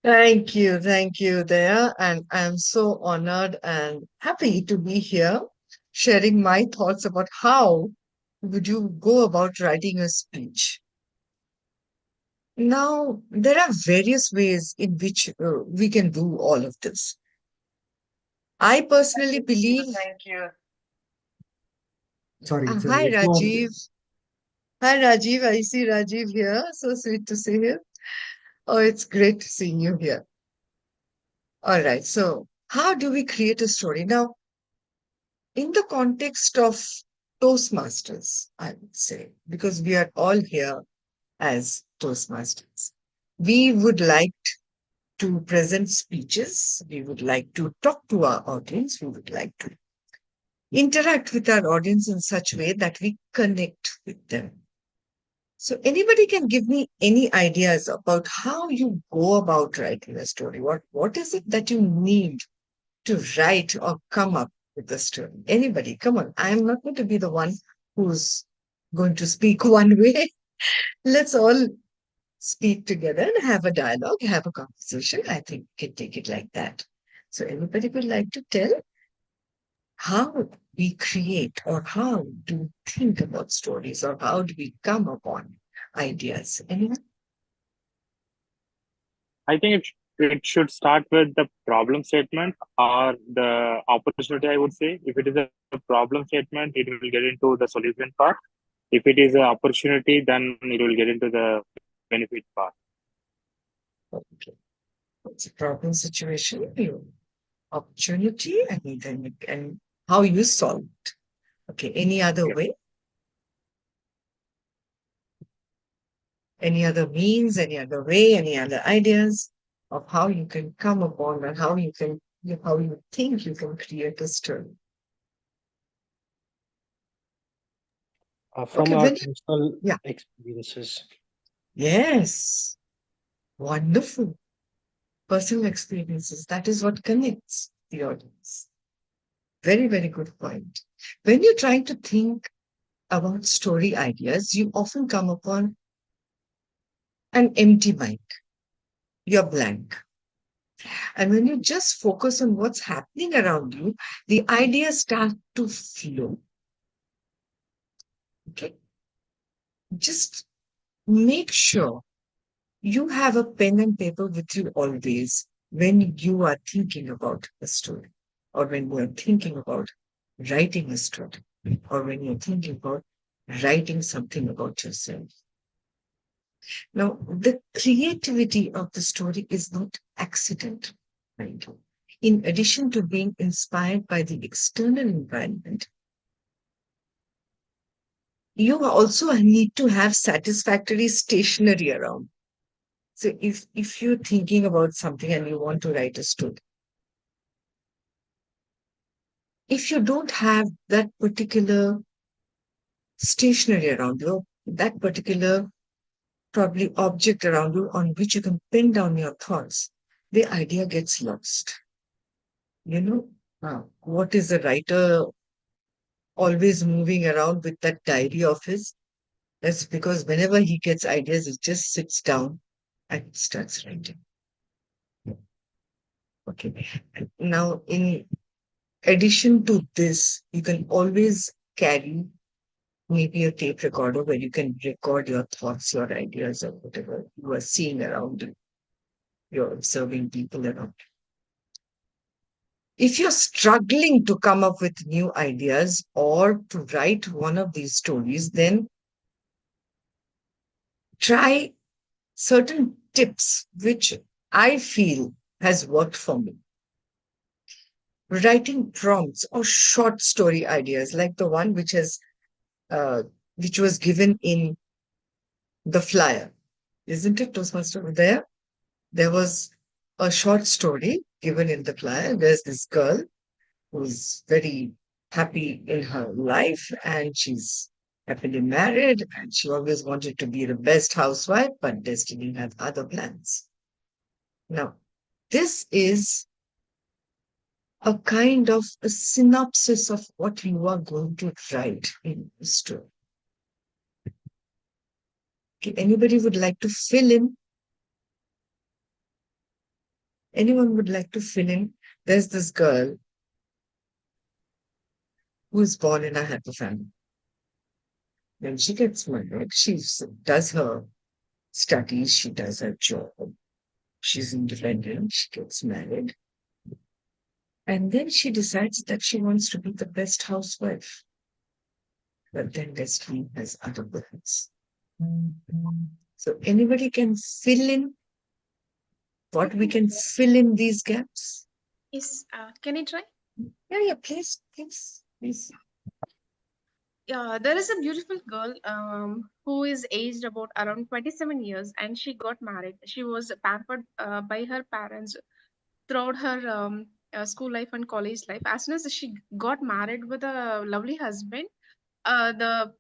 Thank you there. And I'm so honored and happy to be here sharing my thoughts about how would you go about writing a speech. Now, there are various ways in which we can do all of this. I personally believe, Thank you. Sorry, it's hi echo. Rajiv. Hi Rajiv, I see Rajiv here. So sweet to see you. Oh, it's great seeing you here. All right. So, how do we create a story? Now, in the context of Toastmasters, I would say, because we are all here as Toastmasters, we would like to present speeches. We would like to talk to our audience. We would like to interact with our audience in such a way that we connect with them. So anybody can give me any ideas about how you go about writing a story. What is it that you need to write or come up with a story? Anybody, come on. I'm not going to be the one who's going to speak one way. Let's all speak together and have a dialogue, have a conversation. I think we can take it like that. So anybody would like to tell how we create or how do we think about stories or how do we come upon ideas? Anyone? I think it should start with the problem statement or the opportunity, I would say. If it is a problem statement, it will get into the solution part. If it is an opportunity, then it will get into the benefit part. Okay. What's a problem situation? You opportunity and how you solve it. Okay. Any other Yes. way? Any other means? Any other way? Any other ideas of how you can come upon and how you think you can create a story? From Okay. our When you, personal yeah. experiences. Yes. Wonderful. Personal experiences. That is what connects the audience. Very, very good point. When you're trying to think about story ideas, you often come upon an empty mind. You're blank. And when you just focus on what's happening around you, the ideas start to flow. Okay. Just make sure you have a pen and paper with you always when you are thinking about a story or when you are thinking about writing a story or when you're thinking about writing something about yourself. Now, the creativity of the story is not accidental. Right? In addition to being inspired by the external environment, you also need to have satisfactory stationery around. So if you're thinking about something and you want to write a story, if you don't have that particular stationery around you, that particular probably object around you on which you can pin down your thoughts, the idea gets lost. You know, what is a writer always moving around with that diary of his? That's because whenever he gets ideas, he just sits down and starts writing. Okay. Now, in addition to this, you can always carry maybe a tape recorder where you can record your thoughts, your ideas, or whatever you are seeing around you. You're observing people around you. If you're struggling to come up with new ideas or to write one of these stories, then try certain tips which I feel has worked for me. Writing prompts or short story ideas like the one uh, which was given in the flyer, isn't it, Toastmaster? There was a short story given in the flyer. There's this girl who's very happy in her life and she's happily married and she always wanted to be the best housewife, but destiny had other plans. Now, this is a kind of a synopsis of what you are going to write in the story. Okay, anybody would like to fill in? Anyone would like to fill in? There's this girl who is born in a happy family. When she gets married, she does her studies, she does her job, she's independent, she gets married, and then she decides that she wants to be the best housewife. But then destiny has other plans. So anybody can fill in what we can fill in these gaps? Yes, can I try? Yeah, yeah, please, please, please. Yeah, there is a beautiful girl who is aged about around 27 years and she got married. She was pampered by her parents throughout her school life and college life. As soon as she got married with a lovely husband, the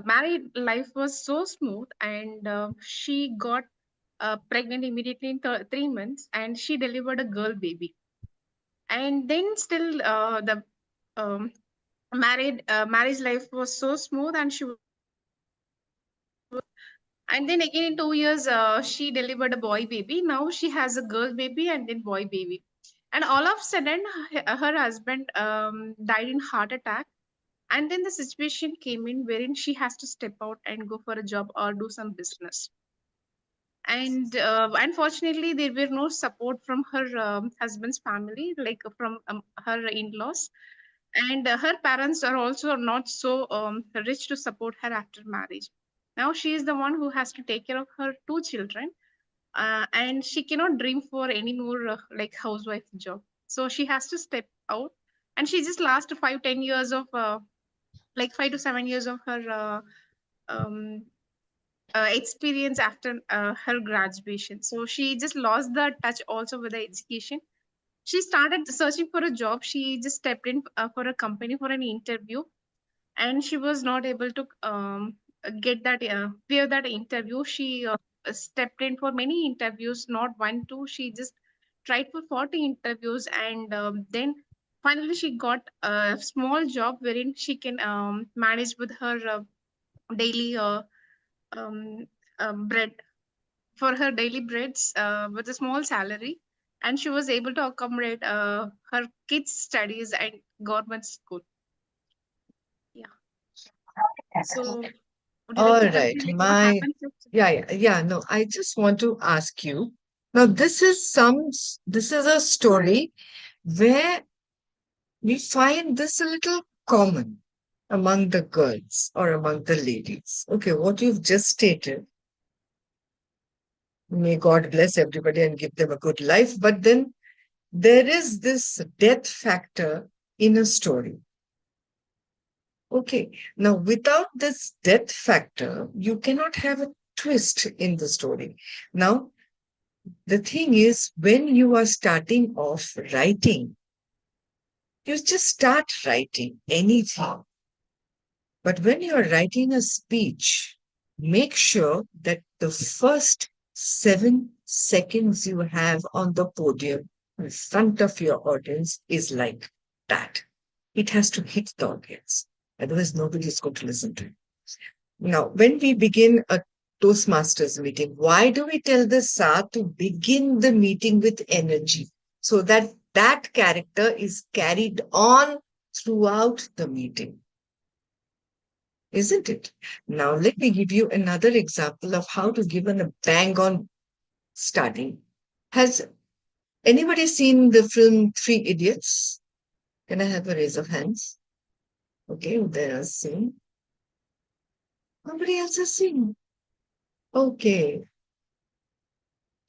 married life was so smooth and she got pregnant immediately in 3 months and she delivered a girl baby. And then still the um, marriage life was so smooth and she and then again in 2 years she delivered a boy baby. Now she has a girl baby and then boy baby, and all of a sudden her husband died in heart attack, and then the situation came in wherein she has to step out and go for a job or do some business. And unfortunately there were no support from her husband's family, like from her in-laws, and her parents are also not so rich to support her after marriage. Now she is the one who has to take care of her two children, and she cannot dream for any more like housewife job, so she has to step out. And she just last 5-10 years of like 5 to 7 years of her um, experience after her graduation, so she just lost the touch also with the education. She started searching for a job. She just stepped in for a company for an interview, and she was not able to get that clear that interview. She stepped in for many interviews, not one two. She just tried for 40 interviews, and then finally she got a small job wherein she can manage with her daily um, bread, for her daily breads with a small salary, and she was able to accommodate her kids' studies and government school. Yeah. So, would you like All to help right. me? Like, what happens if? Yeah. No, I just want to ask you. Now, this is a story where we find this a little common among the girls or among the ladies. Okay, what you've just stated, may God bless everybody and give them a good life. But then there is this death factor in a story. Okay, now without this death factor, you cannot have a twist in the story. Now, the thing is, when you are starting off writing, you just start writing anything. But when you are writing a speech, make sure that the first 7 seconds you have on the podium in front of your audience is like that. It has to hit the audience. Otherwise, nobody is going to listen to it. Now, when we begin a Toastmasters meeting, why do we tell the Sa to begin the meeting with energy so that that character is carried on throughout the meeting? Isn't it? Now, let me give you another example of how to give a bang on study. Has anybody seen the film Three Idiots? Can I have a raise of hands? Okay, there are seen. Nobody else has seen. Okay,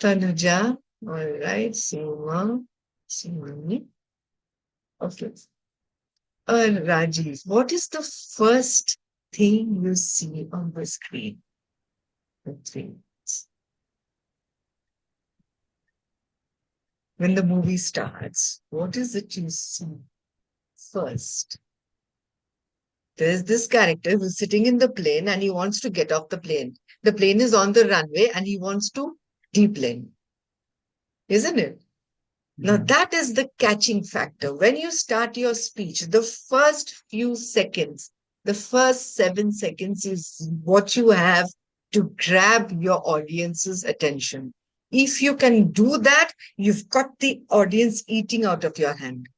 Tanuja. All right, Seema. Seemani. Okay. Rajiv, what is the first thing you see on the screen? The three. When the movie starts, what is it you see first? There's this character who's sitting in the plane and he wants to get off the plane. The plane is on the runway and he wants to deplane, isn't it? Now, that is the catching factor. When you start your speech, the first few seconds, the first 7 seconds is what you have to grab your audience's attention. If you can do that, you've got the audience eating out of your hand.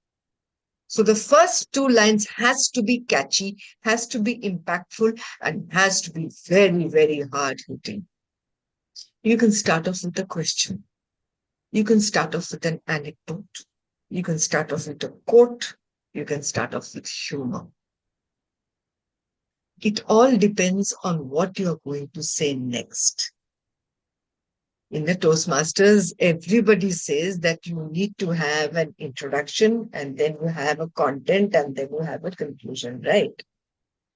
So the first two lines has to be catchy, has to be impactful, and has to be very, very hard hitting. You can start off with a question. You can start off with an anecdote. You can start off with a quote. You can start off with humor. It all depends on what you're going to say next. In the Toastmasters, everybody says that you need to have an introduction and then you have a content and then you have a conclusion, right?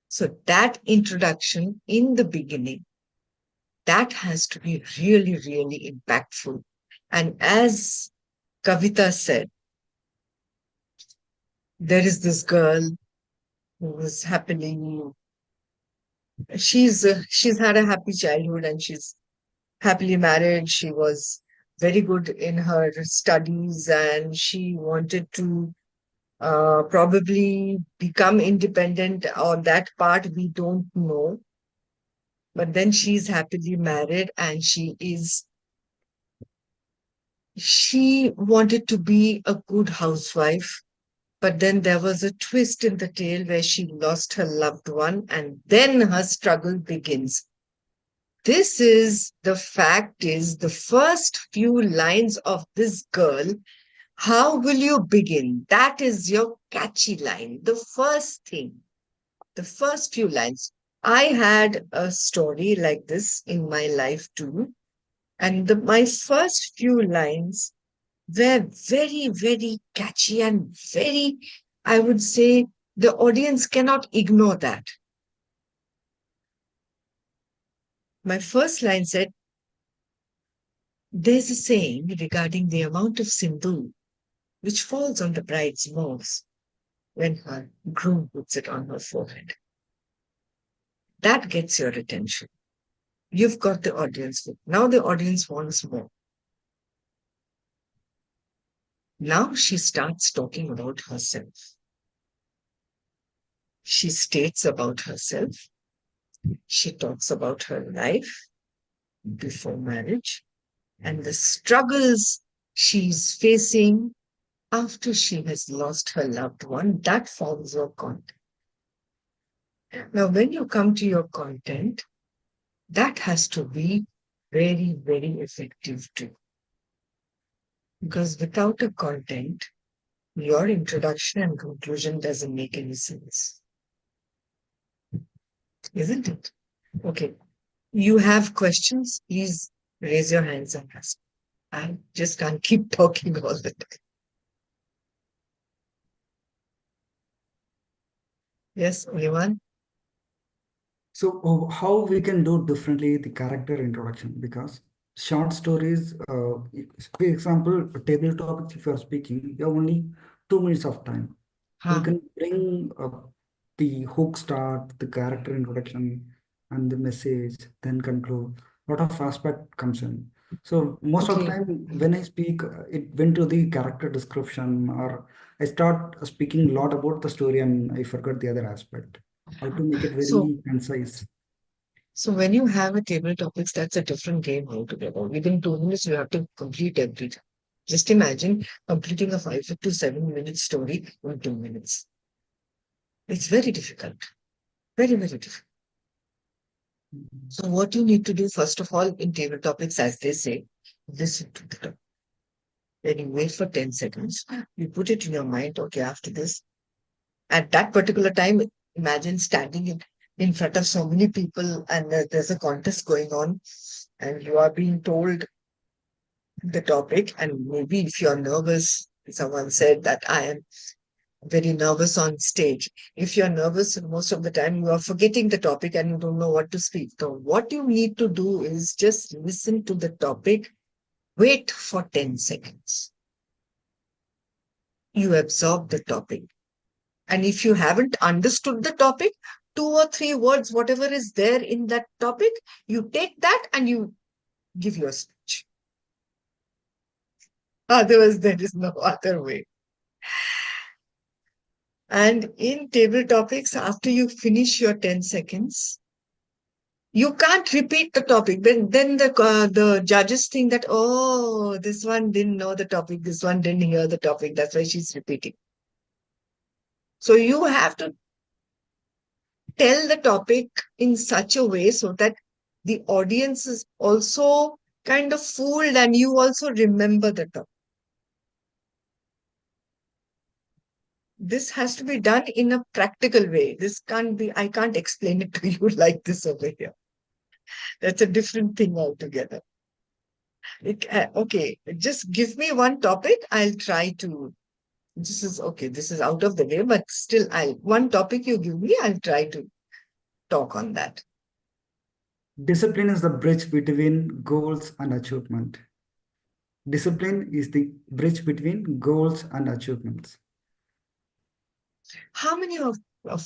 So that introduction in the beginning, that has to be really, really impactful. And as Kavita said, there is this girl who was happily, she's had a happy childhood and she's happily married. She was very good in her studies and she wanted to probably become independent. On that part, we don't know. But then she's happily married and she wanted to be a good housewife. But then there was a twist in the tale where she lost her loved one and then her struggle begins. This is the fact is the first few lines of this girl. How will you begin? That is your catchy line. The first thing, the first few lines. I had a story like this in my life too. And my first few lines were very, very catchy and very, I would say, the audience cannot ignore that. My first line said, there's a saying regarding the amount of sindoor which falls on the bride's nose when her groom puts it on her forehead. That gets your attention. You've got the audience hooked. Now the audience wants more. Now she starts talking about herself. She states about herself. She talks about her life before marriage and the struggles she's facing after she has lost her loved one. That forms your content. Now, when you come to your content, that has to be very, very effective too. Because without a content, your introduction and conclusion doesn't make any sense, isn't it? Okay. You have questions? Please raise your hands and ask. I just can't keep talking all the time. Yes, anyone? So, how we can do differently the character introduction? Because short stories, for example, table topics, if you are speaking, you have only 2 minutes of time. You Huh. can bring the hook start, the character introduction, and the message, then conclude. A lot of aspect comes in. So most of the Okay. time when I speak, it went to the character description, or I start speaking a lot about the story and I forgot the other aspect. How to make it So, very concise. so when you have a table topics, that's a different game altogether. Within 2 minutes, you have to complete everything. Just imagine completing a 5 to 7 minute story in 2 minutes. It's very difficult. Very, very difficult. Mhm. So what you need to do, first of all, in table topics, as they say, listen to the topic. Then you wait for 10 seconds. You put it in your mind, okay, after this, at that particular time, imagine standing in front of so many people and there's a contest going on and you are being told the topic. And maybe if you're nervous, someone said that I am very nervous on stage. If you're nervous, most of the time you are forgetting the topic and you don't know what to speak. So, what you need to do is just listen to the topic, wait for 10 seconds. You absorb the topic. And if you haven't understood the topic, 2 or 3 words, whatever is there in that topic, you take that and you give your speech. Otherwise, there is no other way. And in table topics, after you finish your 10 seconds, You can't repeat the topic. Then the judges think that, oh, this one didn't know the topic, this one didn't hear the topic. That's why she's repeating. So you have to tell the topic in such a way so that the audience is also kind of fooled and you also remember the topic. This has to be done in a practical way. This can't be, I can't explain it to you like this over here. That's a different thing altogether. Okay, just give me one topic. I'll try to. This is okay. This is out of the way, but still, one topic you give me, I'll try to talk on that. Discipline is the bridge between goals and achievement. Discipline is the bridge between goals and achievements. How many of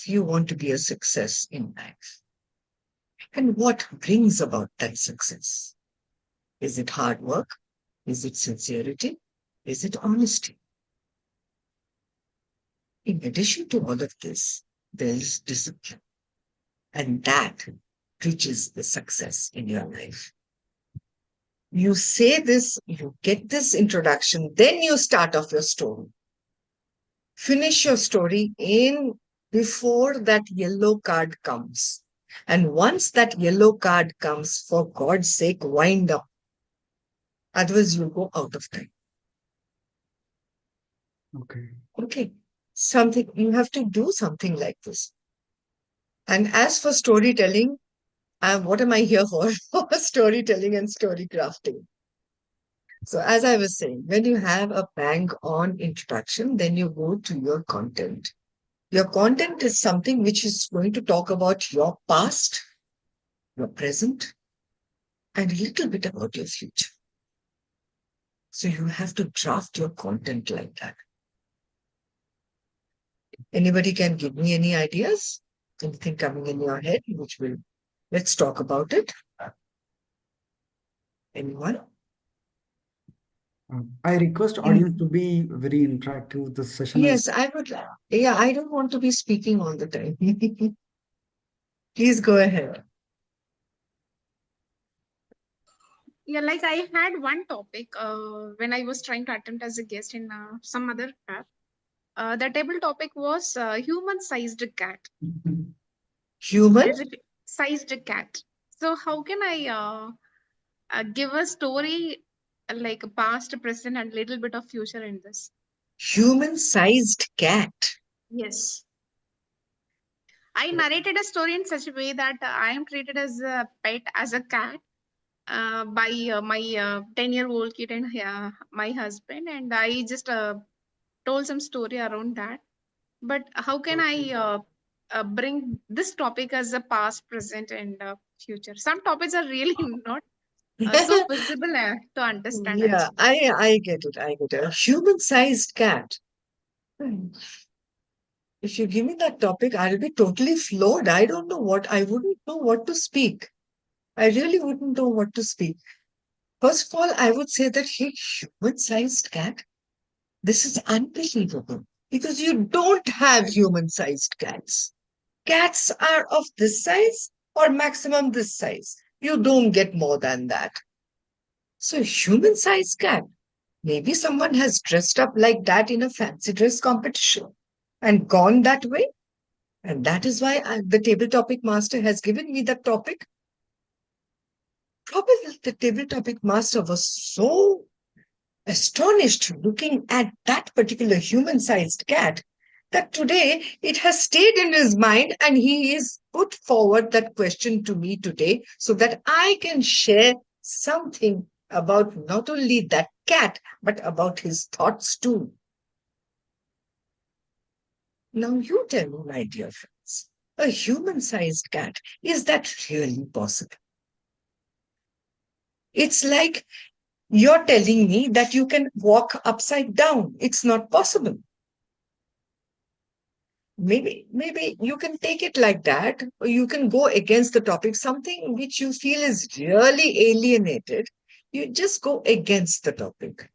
you want to be a success in life? And what brings about that success? Is it hard work? Is it sincerity? Is it honesty? In addition to all of this, there's discipline. And that reaches the success in your life. You say this, you get this introduction, then you start off your story. Finish your story in before that yellow card comes. And once that yellow card comes, for God's sake, wind up. Otherwise, you'll go out of time. Okay. Okay. Something you have to do something like this. And as for storytelling, what am I here for? For storytelling and story crafting. So as I was saying, when you have a bang on introduction, then you go to your content. Your content is something which is going to talk about your past, your present, and a little bit about your future. So you have to draft your content like that. Anybody can give me any ideas? Anything coming in your head, let's talk about it. Anyone? I request audience to be very interactive. The session Yes, is I would. Yeah, I don't want to be speaking all the time. Please go ahead. Yeah, like I had one topic when I was trying to attempt as a guest in some other app. The table topic was human-sized cat. Human, As it sized cat. So how can I give a story like a past, present, and little bit of future in this? human-sized cat. Yes. I narrated a story in such a way that I am treated as a pet, as a cat, by my 10-year-old kid and my husband, and I just told some story around that. But how can I bring this topic as a past, present, and future? Some topics are really not so visible to understand, Yeah, actually. I get it. I get it. A human-sized cat. Hmm. If you give me that topic, I'll be totally floored. I wouldn't know what to speak. I really wouldn't know what to speak. First of all, I would say that human-sized cat, this is unbelievable because you don't have human-sized cats. Cats are of this size or maximum this size. You don't get more than that. So, human-sized cat. Maybe someone has dressed up like that in a fancy dress competition and gone that way. And that is why the table topic master has given me that topic. Probably the table topic master was so astonished looking at that particular human sized cat that today it has stayed in his mind and he is put forward that question to me today so that I can share something about not only that cat but about his thoughts too. Now you tell me, my dear friends, a human sized cat, is that really possible? It's like you're telling me that you can walk upside down. It's not possible. Maybe you can take it like that, or you can go against the topic, something which you feel is really alienated. You just go against the topic.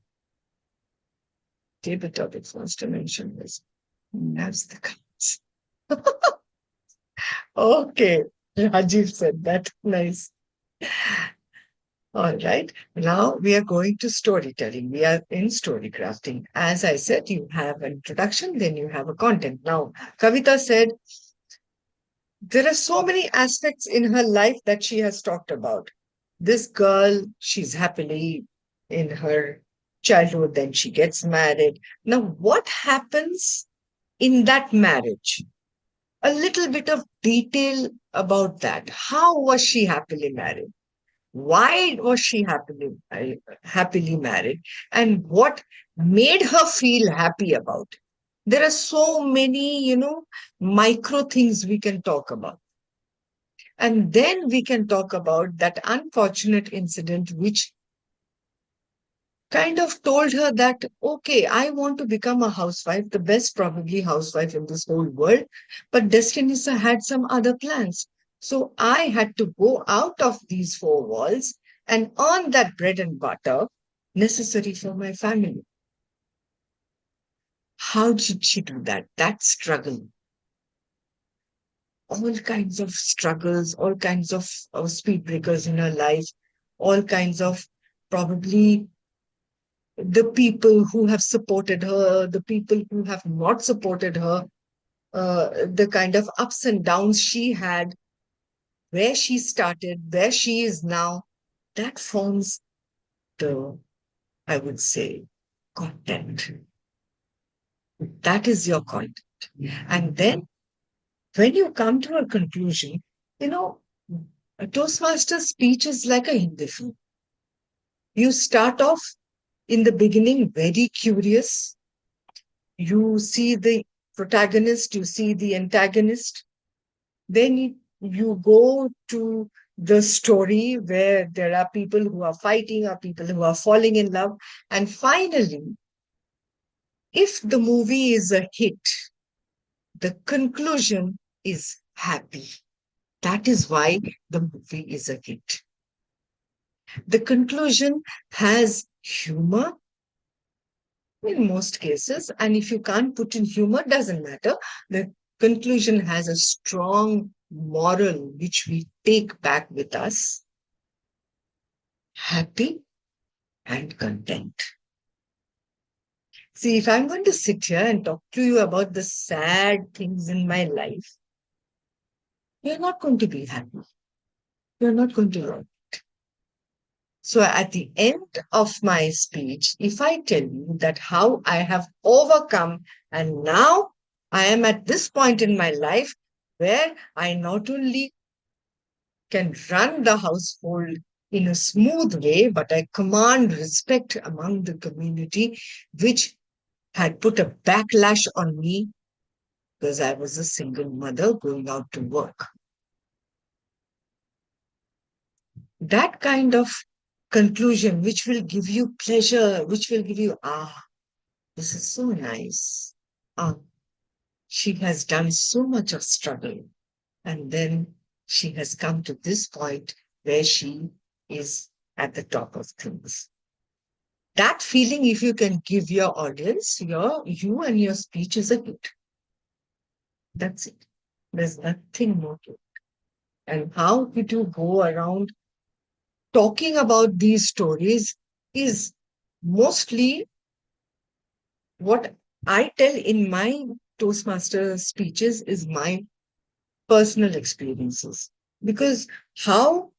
Table topics wants to mention this. That's the cards. Okay. Rajiv said that. Nice. All right. Now we are going to storytelling. We are in story crafting. As I said, you have an introduction, then you have a content. Now, Kavita said there are so many aspects in her life that she has talked about. This girl, she's happily in her childhood, then she gets married. Now, what happens in that marriage? A little bit of detail about that. How was she happily married? Why was she happily married? And what made her feel happy about it? There are so many, micro things we can talk about. And then we can talk about that unfortunate incident which kind of told her that, okay, I want to become a housewife, the best probably housewife in this whole world. But Destiny had some other plans. So I had to go out of these four walls and earn that bread and butter necessary for my family. How did she do that? That struggle, all kinds of struggles, all kinds of speed breakers in her life, all kinds of probably the people who have supported her, the people who have not supported her, the kind of ups and downs she had, where she started, where she is now, that forms the, I would say, content. That is your content. And then when you come to a conclusion, you know, a Toastmaster speech is like a Hindi film. You start off in the beginning very curious. You see the protagonist, you see the antagonist. Then you go to the story where there are people who are fighting, or people who are falling in love. And finally, if the movie is a hit, the conclusion is happy. That is why the movie is a hit. The conclusion has humor in most cases, and if you can't put in humor, doesn't matter. The conclusion has a strong moral which we take back with us, happy and content. See, if I'm going to sit here and talk to you about the sad things in my life, you're not going to be happy. You're not going to learn. So at the end of my speech, if I tell you that how I have overcome, and now I am at this point in my life where I not only can run the household in a smooth way, but I command respect among the community, which had put a backlash on me because I was a single mother going out to work. That kind of conclusion, which will give you pleasure, which will give you, this is so nice. Ah, she has done so much of struggle. And then she has come to this point where she is at the top of things. That feeling, if you can give your audience, you and your speech is a hit. That's it. There's nothing more to it. And how did you go around talking about these stories is mostly what I tell in my Toastmaster speeches is my personal experiences. Because how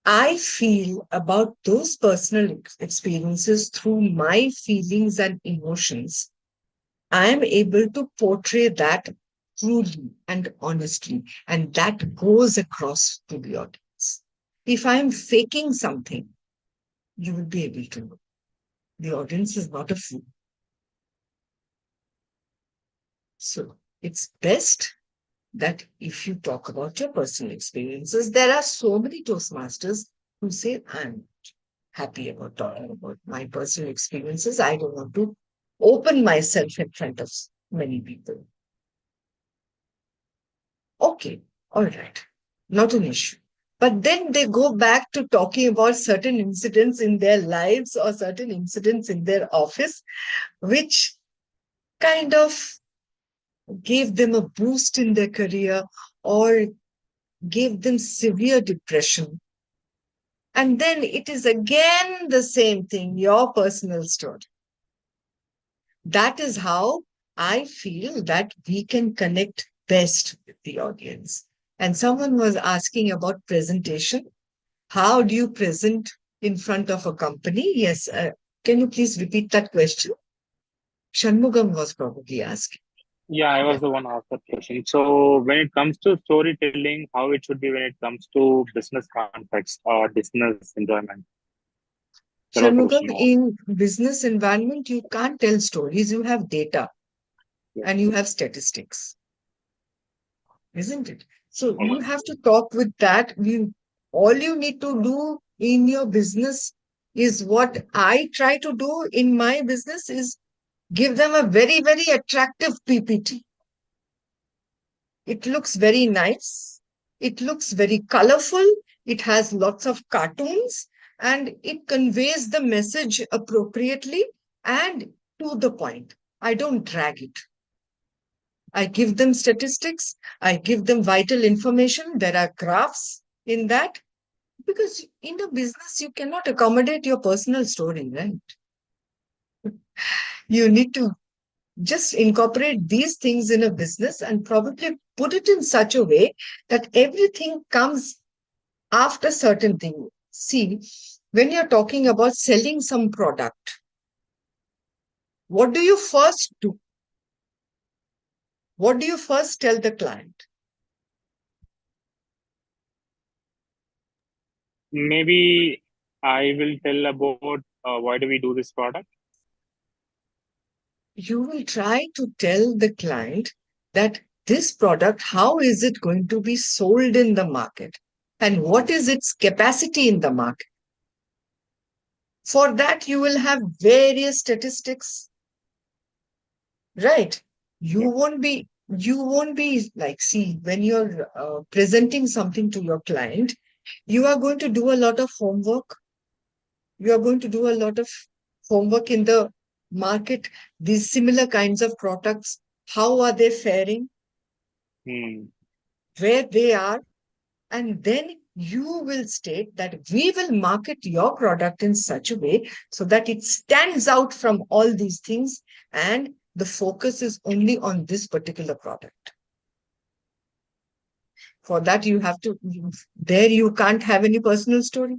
I feel about those personal experiences through my feelings and emotions, I am able to portray that truly and honestly, and that goes across to the audience. If I'm faking something, you will be able to know. The audience is not a fool. So it's best that if you talk about your personal experiences, there are so many Toastmasters who say, I'm happy about talking about my personal experiences. I don't want to open myself in front of many people. Okay, all right, not an issue. But then they go back to talking about certain incidents in their lives or certain incidents in their office, which kind of gave them a boost in their career or gave them severe depression. And then it is again the same thing, your personal story. That is how I feel that we can connect best with the audience. And someone was asking about presentation. How do you present in front of a company? Yes. Can you please repeat that question? Shanmugam was probably asking. Yeah, I was the one who asked that question. So when it comes to storytelling, how it should be when it comes to business context or business environment? That was the question Shanmugam, you asked. in business environment, you can't tell stories. You have data Yeah. and you have statistics, isn't it? So you Okay. have to talk with that. All you need to do in your business is what I try to do in my business is give them a very, very attractive PPT. It looks very nice. It looks very colorful. It has lots of cartoons and it conveys the message appropriately and to the point. I don't drag it. I give them statistics. I give them vital information. There are graphs in that because in a business, you cannot accommodate your personal story, right? You need to just incorporate these things in a business and probably put it in such a way that everything comes after certain thing. See, when you're talking about selling some product, what do you first do? What do you first tell the client? Maybe I will tell about why do we do this product. You will try to tell the client that this product, how is it going to be sold in the market? And what is its capacity in the market? For that, you will have various statistics, right? Yeah. You won't be like, see, when you're presenting something to your client, you are going to do a lot of homework. You are going to do a lot of homework in the market, these similar kinds of products. How are they faring? Hmm. Where they are? And then you will state that we will market your product in such a way so that it stands out from all these things and the focus is only on this particular product. For that, you have to, there you can't have any personal story.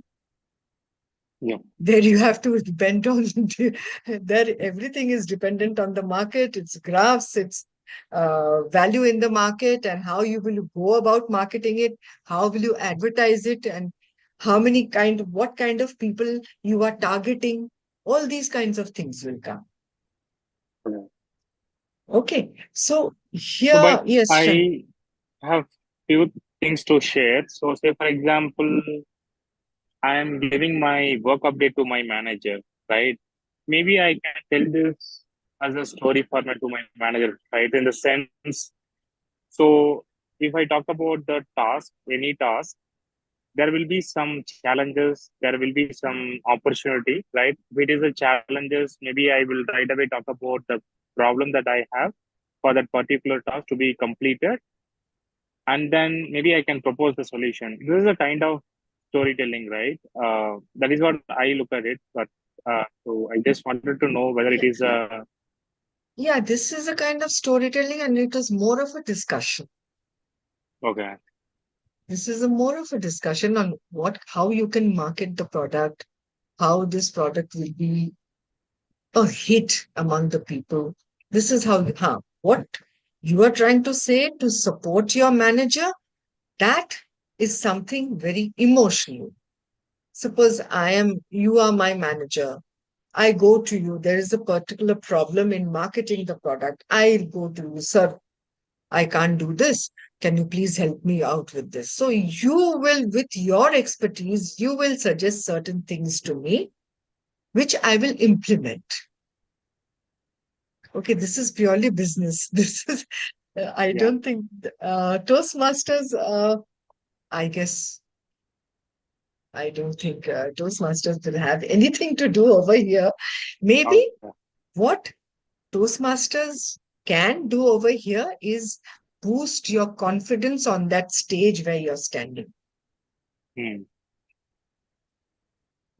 Yeah. There you have to depend on, there everything is dependent on the market, its graphs, its value in the market, and how you will go about marketing it, how will you advertise it, and what kind of people you are targeting. All these kinds of things will come. Yeah. Okay. So So, but here, yes, Shan. I have few things to share. So, say for example, I am giving my work update to my manager, right? Maybe I can tell this as a story format to my manager, right? In the sense, so if I talk about the task, any task, there will be some challenges, there will be some opportunity, right? If it is a challenges, maybe I will right away talk about the problem that I have for that particular task to be completed, and then maybe I can propose the solution. This is a kind of storytelling, right? That is what I look at it. But so I just wanted to know whether it Yeah, is a yeah, this is a kind of storytelling and it is more of a discussion. okay. This is a more of a discussion on how you can market the product, how this product will be a hit among the people. This is what you are trying to say to support your manager. That is something very emotional. Suppose you are my manager. I go to you. There is a particular problem in marketing the product. I go to you, sir. I can't do this. Can you please help me out with this? So you will, with your expertise, you will suggest certain things to me, which I will implement. Okay, this is purely business. This is, I Yeah. don't think, Toastmasters, I guess, I don't think Toastmasters will have anything to do over here. Maybe Okay. what Toastmasters can do over here is boost your confidence on that stage where you're standing. Hmm.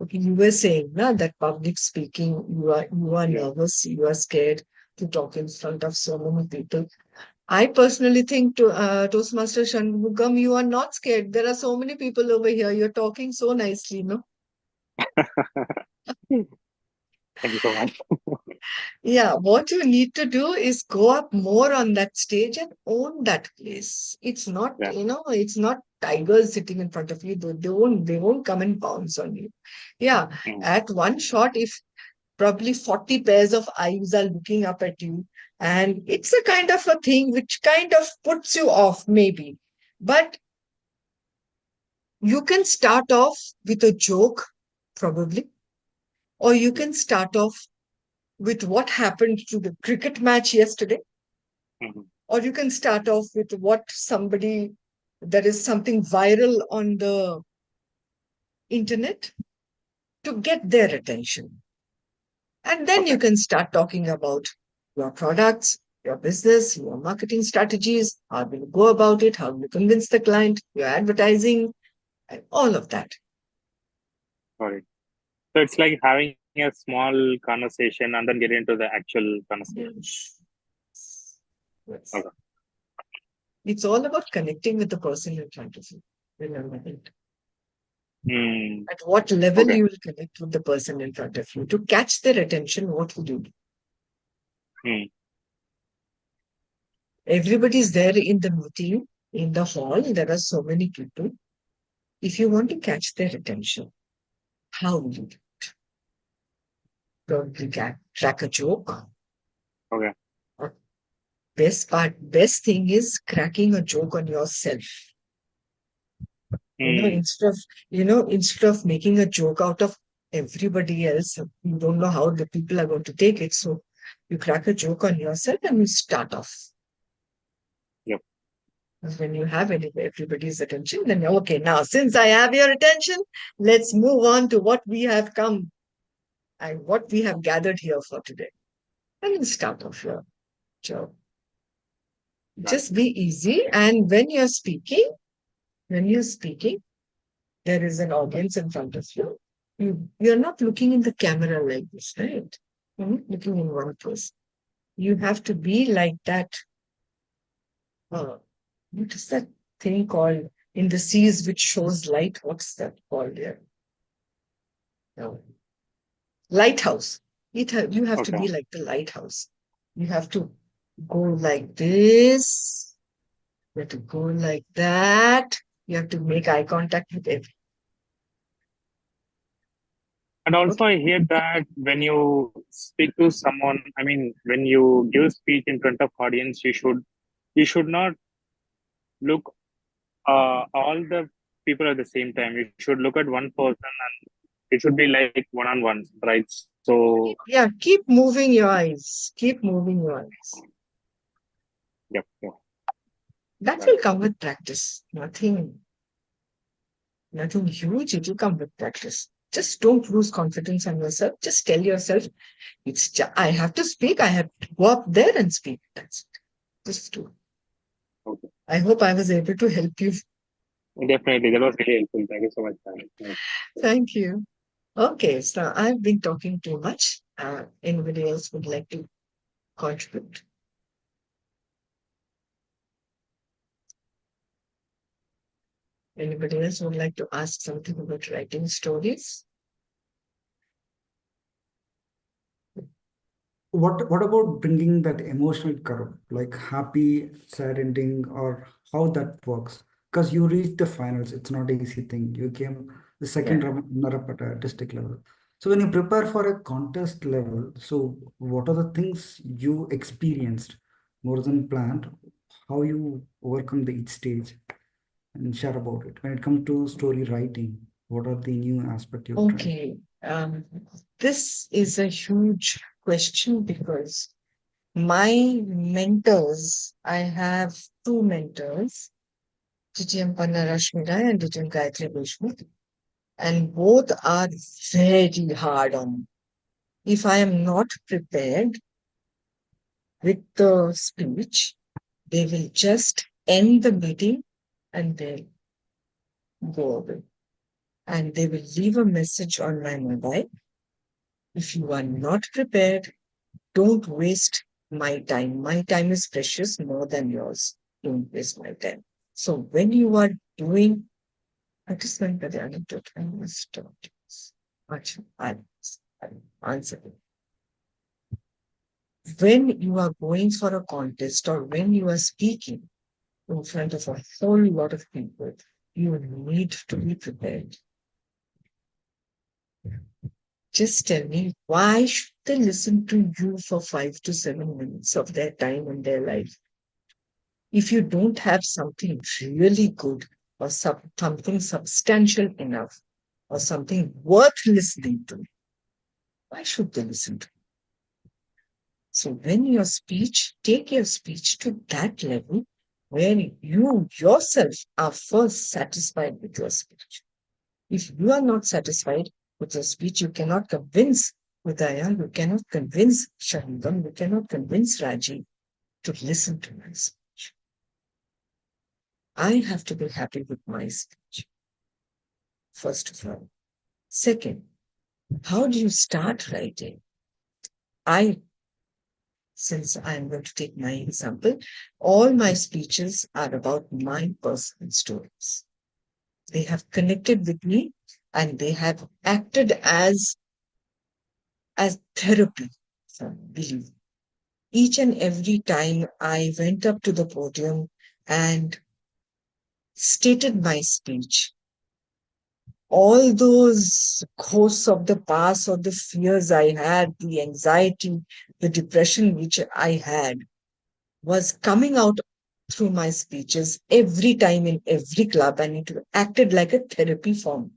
Okay, you were saying na, that public speaking, you are Yeah. nervous, you are scared to talk in front of so many people. I personally think to Toastmaster Shanmugam, you are not scared. There are so many people over here. You're talking so nicely, no? Thank you so much. Yeah, what you need to do is go up more on that stage and own that place. It's not, Yeah. it's not tigers sitting in front of you. They won't come and pounce on you. Yeah, Hmm. at one shot, if probably 40 pairs of eyes are looking up at you, and it's a kind of a thing which kind of puts you off, maybe. But you can start off with a joke, probably, or you Yeah. can start off with what happened to the cricket match yesterday, Hmm. or you can start off with what somebody, there is something viral on the internet to get their attention. And then you Okay. can start talking about your products, your business, your marketing strategies, how do you go about it, how do you convince the client, your advertising, and all of that. Got it. So it's like having a small conversation and then get into the actual conversation. Yes. Yes. Okay. It's all about connecting with the person in front of you. Remember it. Hmm. At what level Okay. you will connect with the person in front of you. To catch their attention, what would you do? Hmm. Everybody's there in the meeting, in the hall. There are so many people. If you want to catch their attention, how will you do? Probably crack a joke. Okay. Or best thing is cracking a joke on yourself. Hmm. Instead of making a joke out of everybody else, you don't know how the people are going to take it. So you crack a joke on yourself and you start off. Yep. When you have everybody's attention, then okay, now since I have your attention, let's move on to what we have come and what we have gathered here for today. And then start off your joke. Got it. Just be easy. And when you're speaking, there is an audience in front of you. You're not looking in the camera like this, right? You're not looking in one place. You have to be like that. What is that thing called in the seas which shows light? What's that called here? No. Lighthouse. You have to Okay. be like the lighthouse. You have to go like this. You have to go like that. You have to make eye contact with everyone. And also, Okay. I hear that when you speak to someone, I mean, when you give speech in front of audience, you should not look all the people at the same time. You should look at one person, and it should be like one on one, right? So, Yeah, keep moving your eyes. Keep moving your eyes. yep, yep, That got will it. come with practice. Nothing huge. It will come with practice. Just don't lose confidence on yourself. Just tell yourself, I have to speak. I have to go up there and speak. That's it. Just do. Okay. I hope I was able to help you. Definitely, that was really helpful. Thank you so much, Pam. Thank you. Okay, so I've been talking too much. Anybody else would like to contribute? Anybody else would like to ask something about writing stories? What about bringing that emotional curve, like happy, sad ending, or how that works? Because you reach the finals, it's not an easy thing. You came the second Yeah. runner-up at a district level. So when you prepare for a contest level, so what are the things you experienced more than planned? How you overcome the each stage and share about it. When it comes to story writing, what are the new aspect you tried? Okay. This is a huge question because my mentors, I have two mentors, GTM Panna Rashmira and GTM Gayatri Bhishmut, and both are very hard on me. If I am not prepared with the speech, They will just end the meeting and they'll go away. And they will leave a message on my mobile. If you are not prepared, don't waste my time. My time is precious more than yours. Don't waste my time. So when you are doing, I just went by the anecdote. I must stop this. Actually, I'll answer it. When you are going for a contest or when you are speaking in front of a whole lot of people, you need to be prepared. Just tell me, why should they listen to you for 5 to 7 minutes of their time in their life? If you don't have something really good or something substantial enough or something worth listening to, why should they listen to you? So when take your speech to that level where you yourself are first satisfied with your speech. If you are not satisfied with your speech, you cannot convince Udaya, you cannot convince Shanmugam, you cannot convince Raji to listen to my speech. I have to be happy with my speech, first of all. Second, how do you start writing? Since I'm going to take my example, all my speeches are about my personal stories. They have connected with me and they have acted as therapy, believe me. Each and every time I went up to the podium and stated my speech, all those ghosts of the past or the fears I had, the anxiety, the depression which I had was coming out through my speeches every time in every club, and it acted like a therapy form.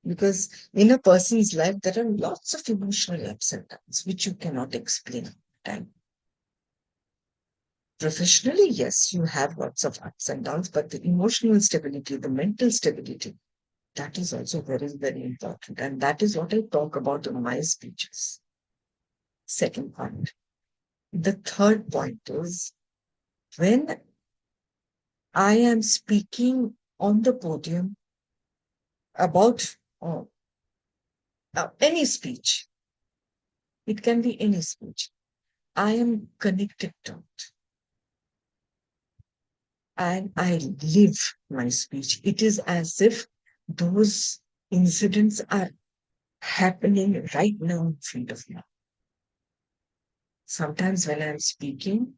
Because in a person's life, there are lots of emotional ups and downs which you cannot explain at the time. Professionally, yes, you have lots of ups and downs, but the emotional stability, the mental stability, that is also very, very important. And that is what I talk about in my speeches. Second point. The third point is when I am speaking on the podium about any speech, it can be any speech, I am connected to it. And I live my speech. It is as if those incidents are happening right now in front of me. Sometimes when I'm speaking,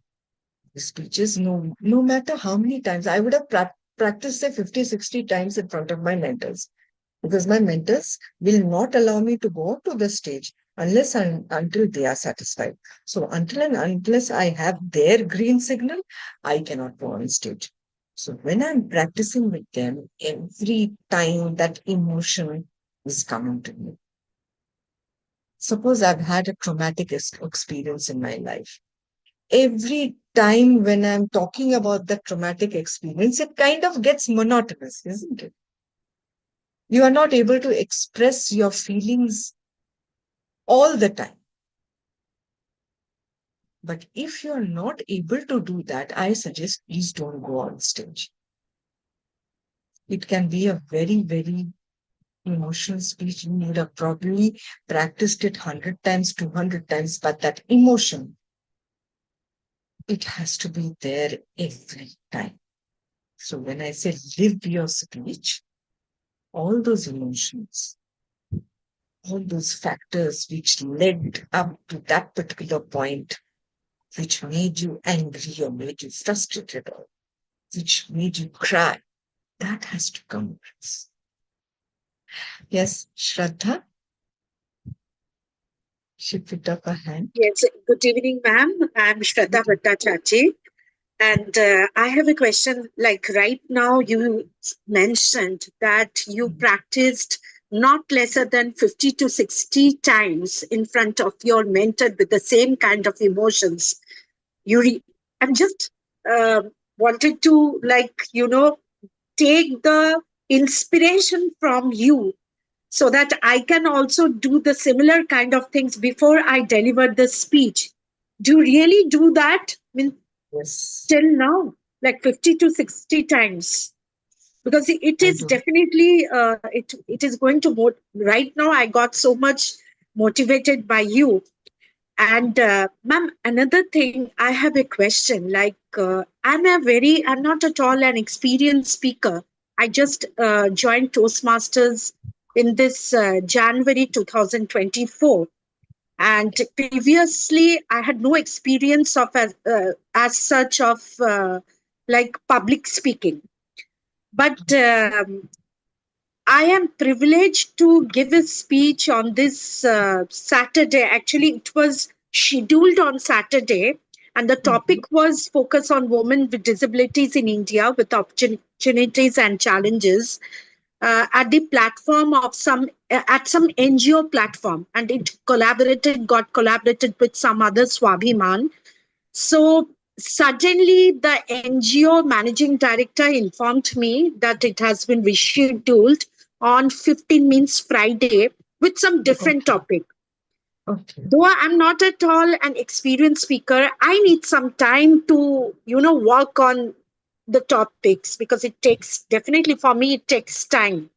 the speeches, no matter how many times, I would have practiced say 50, 60 times in front of my mentors. Because my mentors will not allow me to go to the stage unless and until they are satisfied. So until and unless I have their green signal, I cannot go on stage. So when I'm practicing with them, every time that emotion is coming to me. Suppose I've had a traumatic experience in my life. Every time when I'm talking about that traumatic experience, it kind of gets monotonous, isn't it? You are not able to express your feelings all the time. But if you're not able to do that, I suggest please don't go on stage. It can be a very, very emotional speech. You would have probably practiced it 100 times, 200 times, but that emotion, it has to be there every time. So when I say live your speech, all those emotions, all those factors which led up to that particular point, which made you angry or made you frustrated or which made you cry, that has to come first. Yes, Shraddha, she picked up her hand. Yes, good evening, ma'am. I'm Shraddha Bhattacharjee. And I have a question. Like right now, you mentioned that you practiced not lesser than 50 to 60 times in front of your mentor with the same kind of emotions. I'm just wanted to, take the inspiration from you so that I can also do the similar kind of things before I deliver the speech. Do you really do that? I mean, Yes, till now, like 50 to 60 times. Because it I is do. definitely, it is going to, right now, I got so much motivated by you. And ma'am, another thing, I have a question. Like, I'm not at all an experienced speaker. I just joined Toastmasters in this January 2024. And previously, I had no experience of as such of like public speaking. But I am privileged to give a speech on this Saturday. Actually, it was scheduled on Saturday, and the Mhm. topic was focus on women with disabilities in India with opportunities and challenges at the platform of some NGO platform, and got collaborated with some other Swabhiman. So suddenly, the NGO managing director informed me that it has been rescheduled on 15 means Friday with some different Okay, topic. okay, Though I'm not at all an experienced speaker, I need some time to, work on the topics because it takes, definitely for me, it takes time.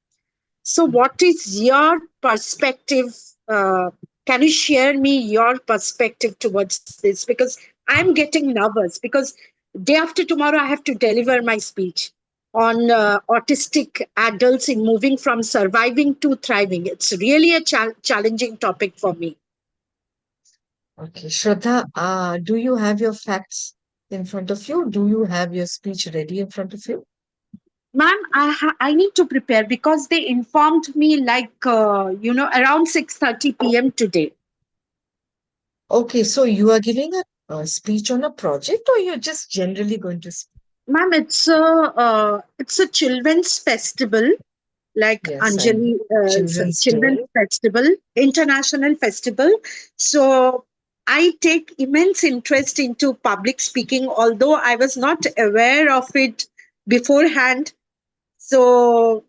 So, what is your perspective? Can you share me your perspective towards this? Because I'm getting nervous because day after tomorrow I have to deliver my speech on autistic adults in moving from surviving to thriving. It's really a challenging topic for me. okay. Shraddha, do you have your facts in front of you? Do you have your speech ready in front of you? Ma'am, I need to prepare because they informed me like around 6:30 p.m. today. Okay, so you are giving a speech on a project, or you're just generally going to speak? Ma'am, it's a children's festival, like Yes, I Anjali, know. Children's children's Day. festival, international festival. So I take immense interest into public speaking, although I was not aware of it beforehand. So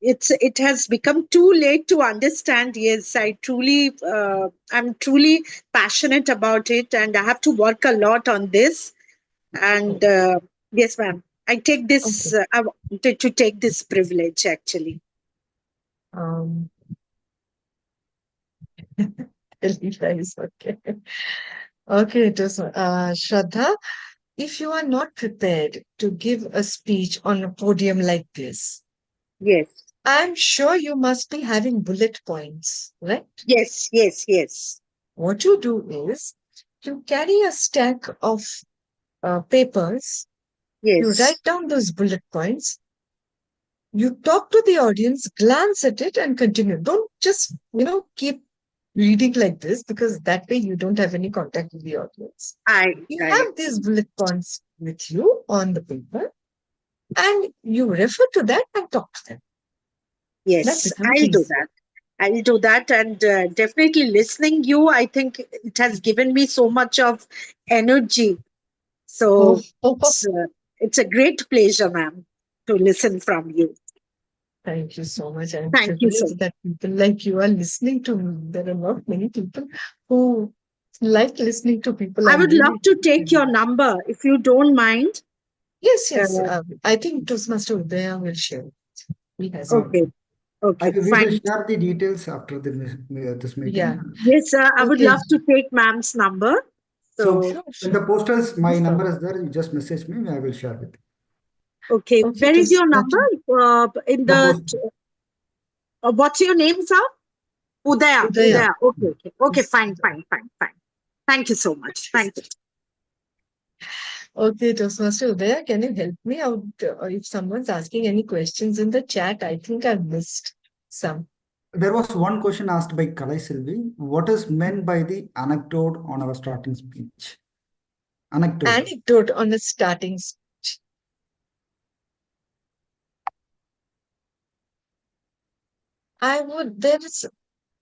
it has become too late to understand. Yes, I'm truly passionate about it, and I have to work a lot on this. And Oh, yes, ma'am, I take this. okay. I wanted to take this privilege actually. Um, really nice. Okay. Okay, it is, Shraddha, if you are not prepared to give a speech on a podium like this, Yes, I'm sure you must be having bullet points, right? yes, yes, yes, What you do is you carry a stack of papers, you yes. write down those bullet points, you talk to the audience, glance at it, and continue. Don't just, keep reading like this, because that way you don't have any contact with the audience. You I have these bullet points with you on the paper, and you refer to that and talk to them. That Yes, becomes I'll do easy. that. I'll do that, and definitely listening you. I think it has given me so much of energy. Oh, So it's a great pleasure, ma'am, to listen from you. thank you so much. I'm Thank you so privileged much. that people like you are listening to me. There are not many people who like listening to people. I I'm would love really to take your privileged. number if you don't mind. Yes, yes. Uh, I think Toastmaster Udaya will share. He has my okay, number. okay, We will fine. share the details after this Yeah. meeting. Yes, I would Okay. love to take ma'am's number. So So, Sure, when the sure. posters, No my number problem. is there, you just message me, I will share with you. okay, Okay, where is your number? Toastmaster In The the, post, what's your name, sir? Udaya, Udaya. Udaya. Okay, okay, okay, Yes, fine, Udaya. fine, fine, fine. Thank you so much. Thank you. Okay, Toastmaster Udaya, can you help me out if someone's asking any questions in the chat? I think I've missed some. there was one question asked by Kalai Selvi. What is meant by the anecdote on our starting speech? Anecdote. Anecdote on a starting speech. There is a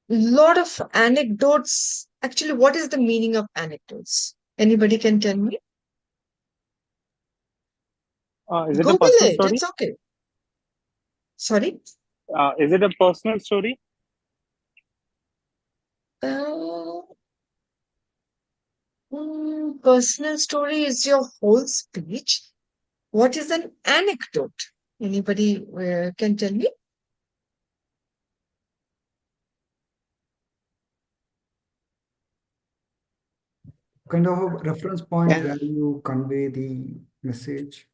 lot of anecdotes. Actually, what is the meaning of anecdotes? Anybody can tell me? Is it a Google personal it. story? It's okay. Sorry. Is it a personal story? Uh, personal story is your whole speech, what is an anecdote? Anybody can tell me? Kind of a reference point And where you convey the message.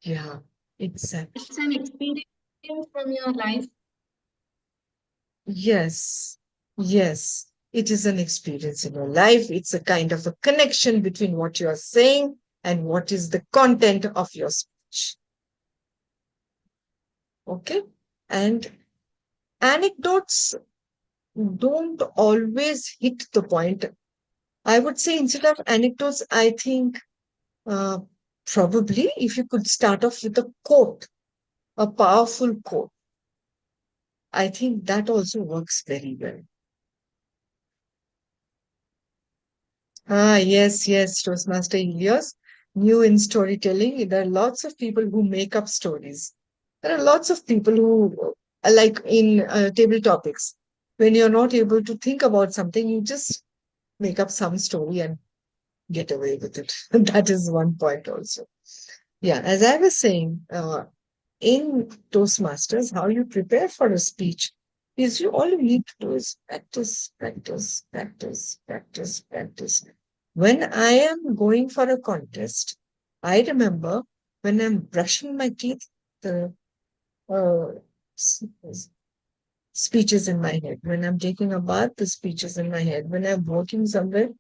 Yeah, exactly. It's an experience from your life. Yes, yes. It is an experience in your life. It's a kind of a connection between what you are saying and what is the content of your speech. Okay. And anecdotes don't always hit the point. I would say instead of anecdotes, I think uh, probably if you could start off with a quote, a powerful quote, I think that also works very well. Ah, yes, yes, Toastmaster Helios. New in storytelling, there are lots of people who make up stories. There are lots of people who, like in table topics, when you're not able to think about something, you just make up some story and get away with it. That is one point also. Yeah, as I was saying, in Toastmasters, how you prepare for a speech is all you need to do is practice, practice, practice, practice, practice. When I am going for a contest, I remember when I'm brushing my teeth, the uh, s- speeches in my head. When I'm taking a bath, the speeches in my head. When I'm walking somewhere,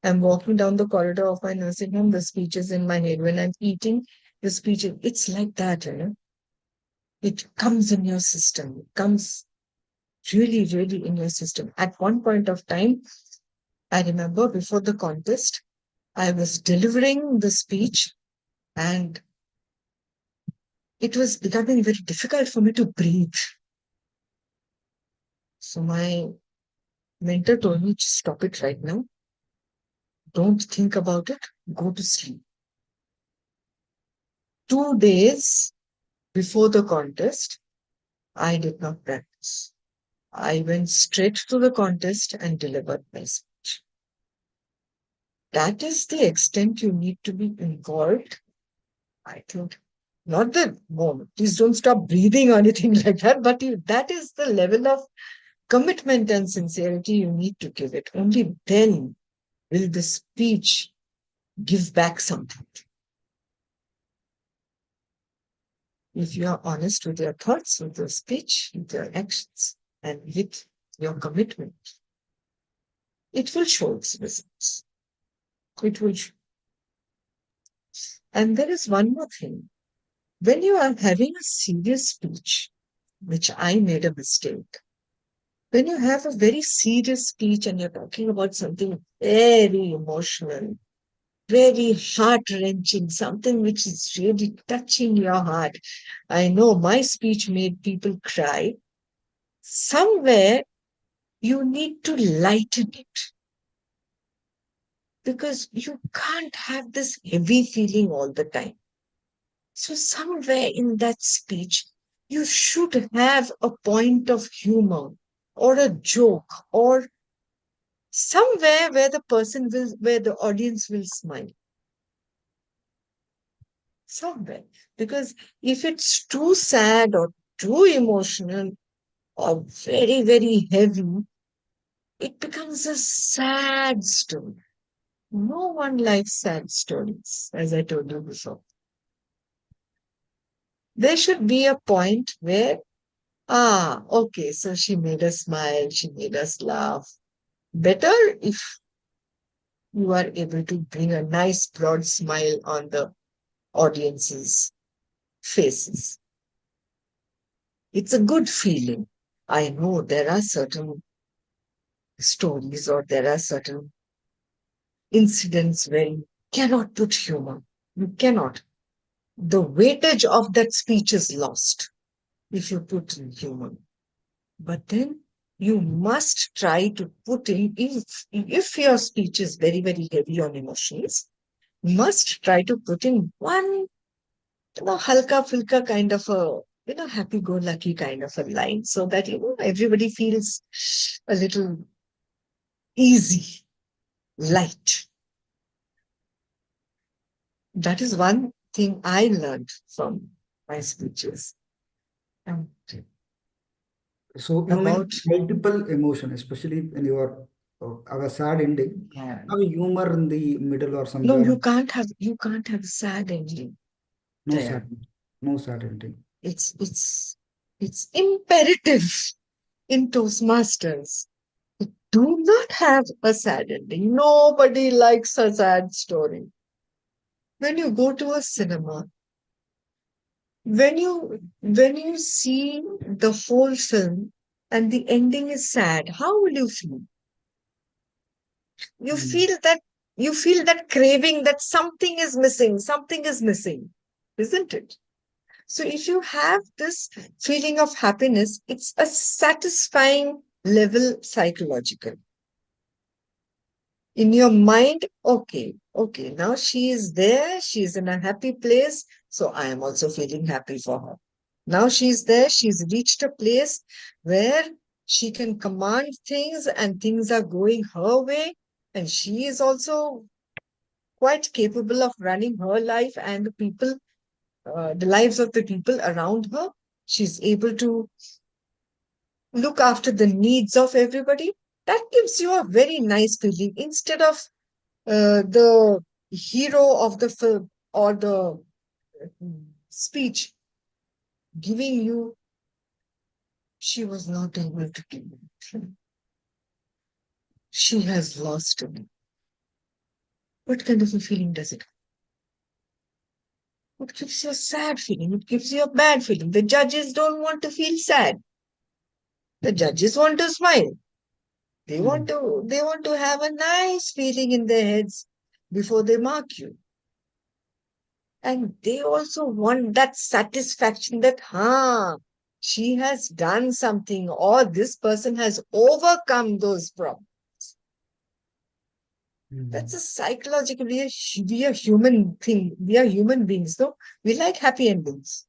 I'm walking down the corridor of my nursing home, the speeches in my head. When I'm eating, the speeches. It's like that. It comes in your system. It comes really, really in your system. At one point of time, I remember before the contest, I was delivering the speech and it was becoming very difficult for me to breathe. So my mentor told me, just stop it right now. Don't think about it. Go to sleep. 2 days before the contest, I did not practice. I went straight to the contest and delivered my speech. That is the extent you need to be involved. I think not that, no, please don't stop breathing or anything like that, but that is the level of commitment and sincerity you need to give it. Only then will the speech give back something. If you are honest with your thoughts, with your speech, with your actions, and with your commitment, it will show its results. It will show. And there is one more thing. When you are having a serious speech, which I made a mistake, when you have a very serious speech and you're talking about something very emotional, very heart wrenching, something which is really touching your heart. I know my speech made people cry. Somewhere you need to lighten it because you can't have this heavy feeling all the time. So, somewhere in that speech, you should have a point of humor or a joke or somewhere where where the audience will smile. Somewhere. Because if it's too sad or too emotional or very, very heavy, it becomes a sad story. No one likes sad stories, as I told you before. There should be a point where, okay, so she made us smile, she made us laugh. Better if you are able to bring a nice broad smile on the audience's faces. It's a good feeling. I know there are certain stories or there are certain incidents where you cannot put humor. You cannot. The weightage of that speech is lost if you put in humor. But then you must try to put in, if your speech is very, very heavy on emotions, must try to put in one, halka fulka kind of a, happy go lucky kind of a line so that, everybody feels a little easy, light. That is one thing I learned from my speeches. And So you about, mean multiple emotion, especially when you are have a sad ending, yeah. have a humor in the middle or No, somewhere. you can't have a sad ending No sad, there. no sad ending. It's it's it's imperative in Toastmasters. Do not have a sad ending. Nobody likes a sad story. When you go to a cinema, when you see the whole film and the ending is sad, how will you feel? You Mm. feel that you feel that craving that something is missing, isn't it? So if you have this feeling of happiness, it's a satisfying level psychological. In your mind, okay, now she is there, she's in a happy place, so I am also feeling happy for her. Now she's there, she's reached a place where she can command things and things are going her way, and she is also quite capable of running her life and the lives of the people around her. She's able to look after the needs of everybody. That gives you a very nice feeling instead of the hero of the film or the speech giving you, she was not able to give it. She has lost me. What kind of a feeling does it? It gives you a sad feeling. It gives you a bad feeling. The judges don't want to feel sad. The judges want to smile. Mm. They want to have a nice feeling in their heads before they mark you. And they also want that satisfaction that, she has done something or this person has overcome those problems. That's Mm. a psychological, we are human thing. We are human beings. So we like happy endings.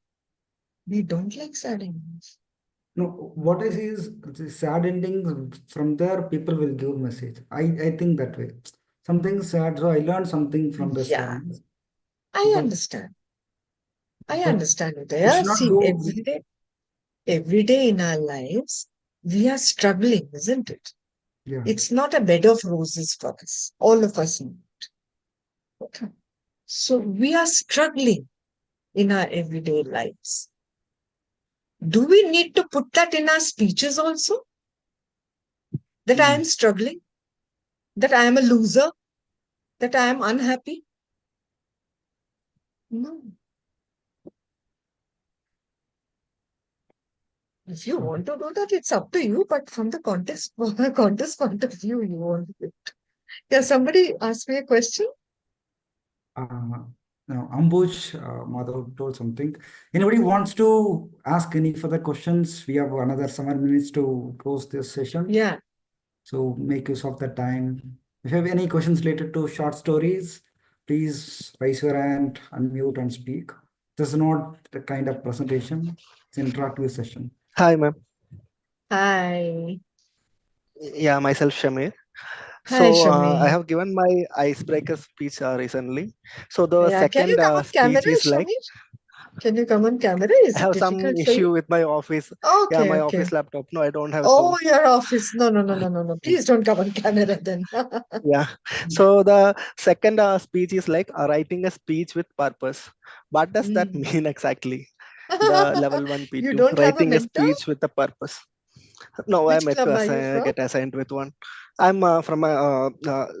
We don't like sad endings. No, what I see is the sad endings. From there, people will give message. I think that way. Something sad, so I learned something from the Yeah, sadness. I But understand. I but understand, it Udaya. should not See, go. every day in our lives, we are struggling, isn't it? Yeah. It's not a bed of roses for us. All of us know. Okay. So we are struggling in our everyday lives. Do we need to put that in our speeches also? That I Mm. am struggling, that I am a loser, that I am unhappy? No. If you Okay. want to do that, it's up to you. But from the contest point of view, you want it. Yeah, somebody asked me a question. Uh, now, Ambush, Madhav told something. Anybody wants to ask any further questions? We have another 7 minutes to close this session. Yeah. So make use of the time. If you have any questions related to short stories, please raise your hand, unmute and speak. This is not the kind of presentation. It's an interactive session. Hi, ma'am. Hi. Yeah, myself Shamir. Hi, So I Shami. have given my icebreaker speech recently. So the Yeah. Can you second come on camera, speech is like Shami? Can you come on camera? I Is it have some difficult for you? issue with my office. Yeah, Okay, my okay. office laptop. No, I don't have Oh, so. your office. No, no, no, no, no, no. Please don't come on camera then. Yeah. So the second speech is like writing a speech with purpose. What does that Mm. mean exactly? The level one You P2 don't have a writing a mentor? speech with a purpose. No, Which I'm yet to club are you from? get assigned with one. I'm from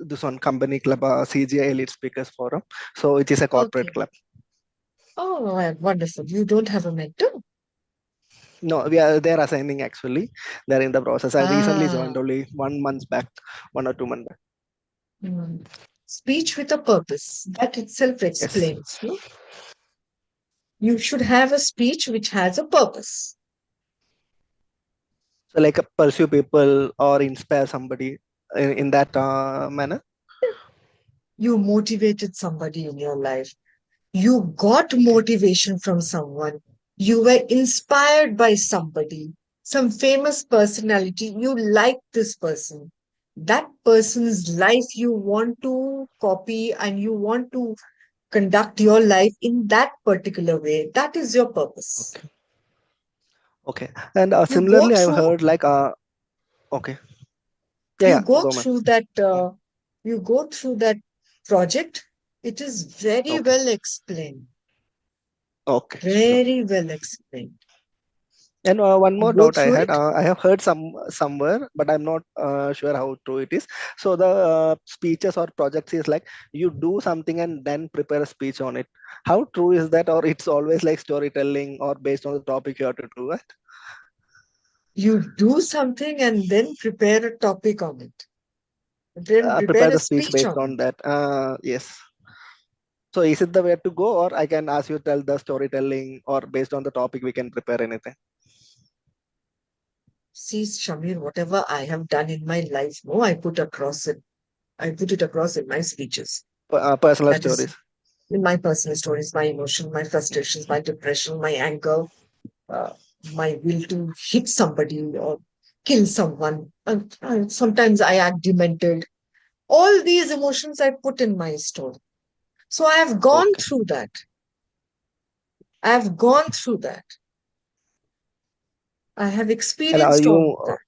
this one company club, CGI Elite Speakers Forum. So it is a corporate Okay. club. Oh, wonderful. You don't have a mentor? No, they're assigning actually. They're in the process. I recently Ah, joined only 1 month back, 1 or 2 months back. mm. Speech with a purpose. That itself Yes. explains, no? You should have a speech which has a purpose. So like pursue people or inspire somebody in that manner. You motivated somebody in your life. You got Okay. motivation from someone. You were inspired by somebody, some famous personality. You like this person. That person's life you want to copy and you want to conduct your life in that particular way. That is your purpose. Okay. Okay. And You go similarly, I've through, heard like okay. Yeah, you yeah. go Go, man. through that, you go through that project. It is very Okay. well explained. Okay. Sure. Very well explained. And one You more go doubt I through had, it. I have heard somewhere, but I'm not sure how true it is. So the speeches or projects is like you do something and then prepare a speech on it. How true is that, or it's always like storytelling or based on the topic you have to do it? You do something and then prepare a topic on it. Then Prepare prepare a the speech speech based on on it. that. Yes. So is it the way to go, or I can ask you tell the storytelling, or based on the topic we can prepare anything? See, Shamir, whatever I have done in my life, no, I put across it. I put it across in my speeches. Personal That is stories. in my personal stories, my emotion, my frustrations, my depression, my anger, uh, my will to hit somebody or kill someone. And sometimes I act demented. All these emotions I put in my story. So I have gone Okay. through that. I have gone through that. I have And are experienced all you of that.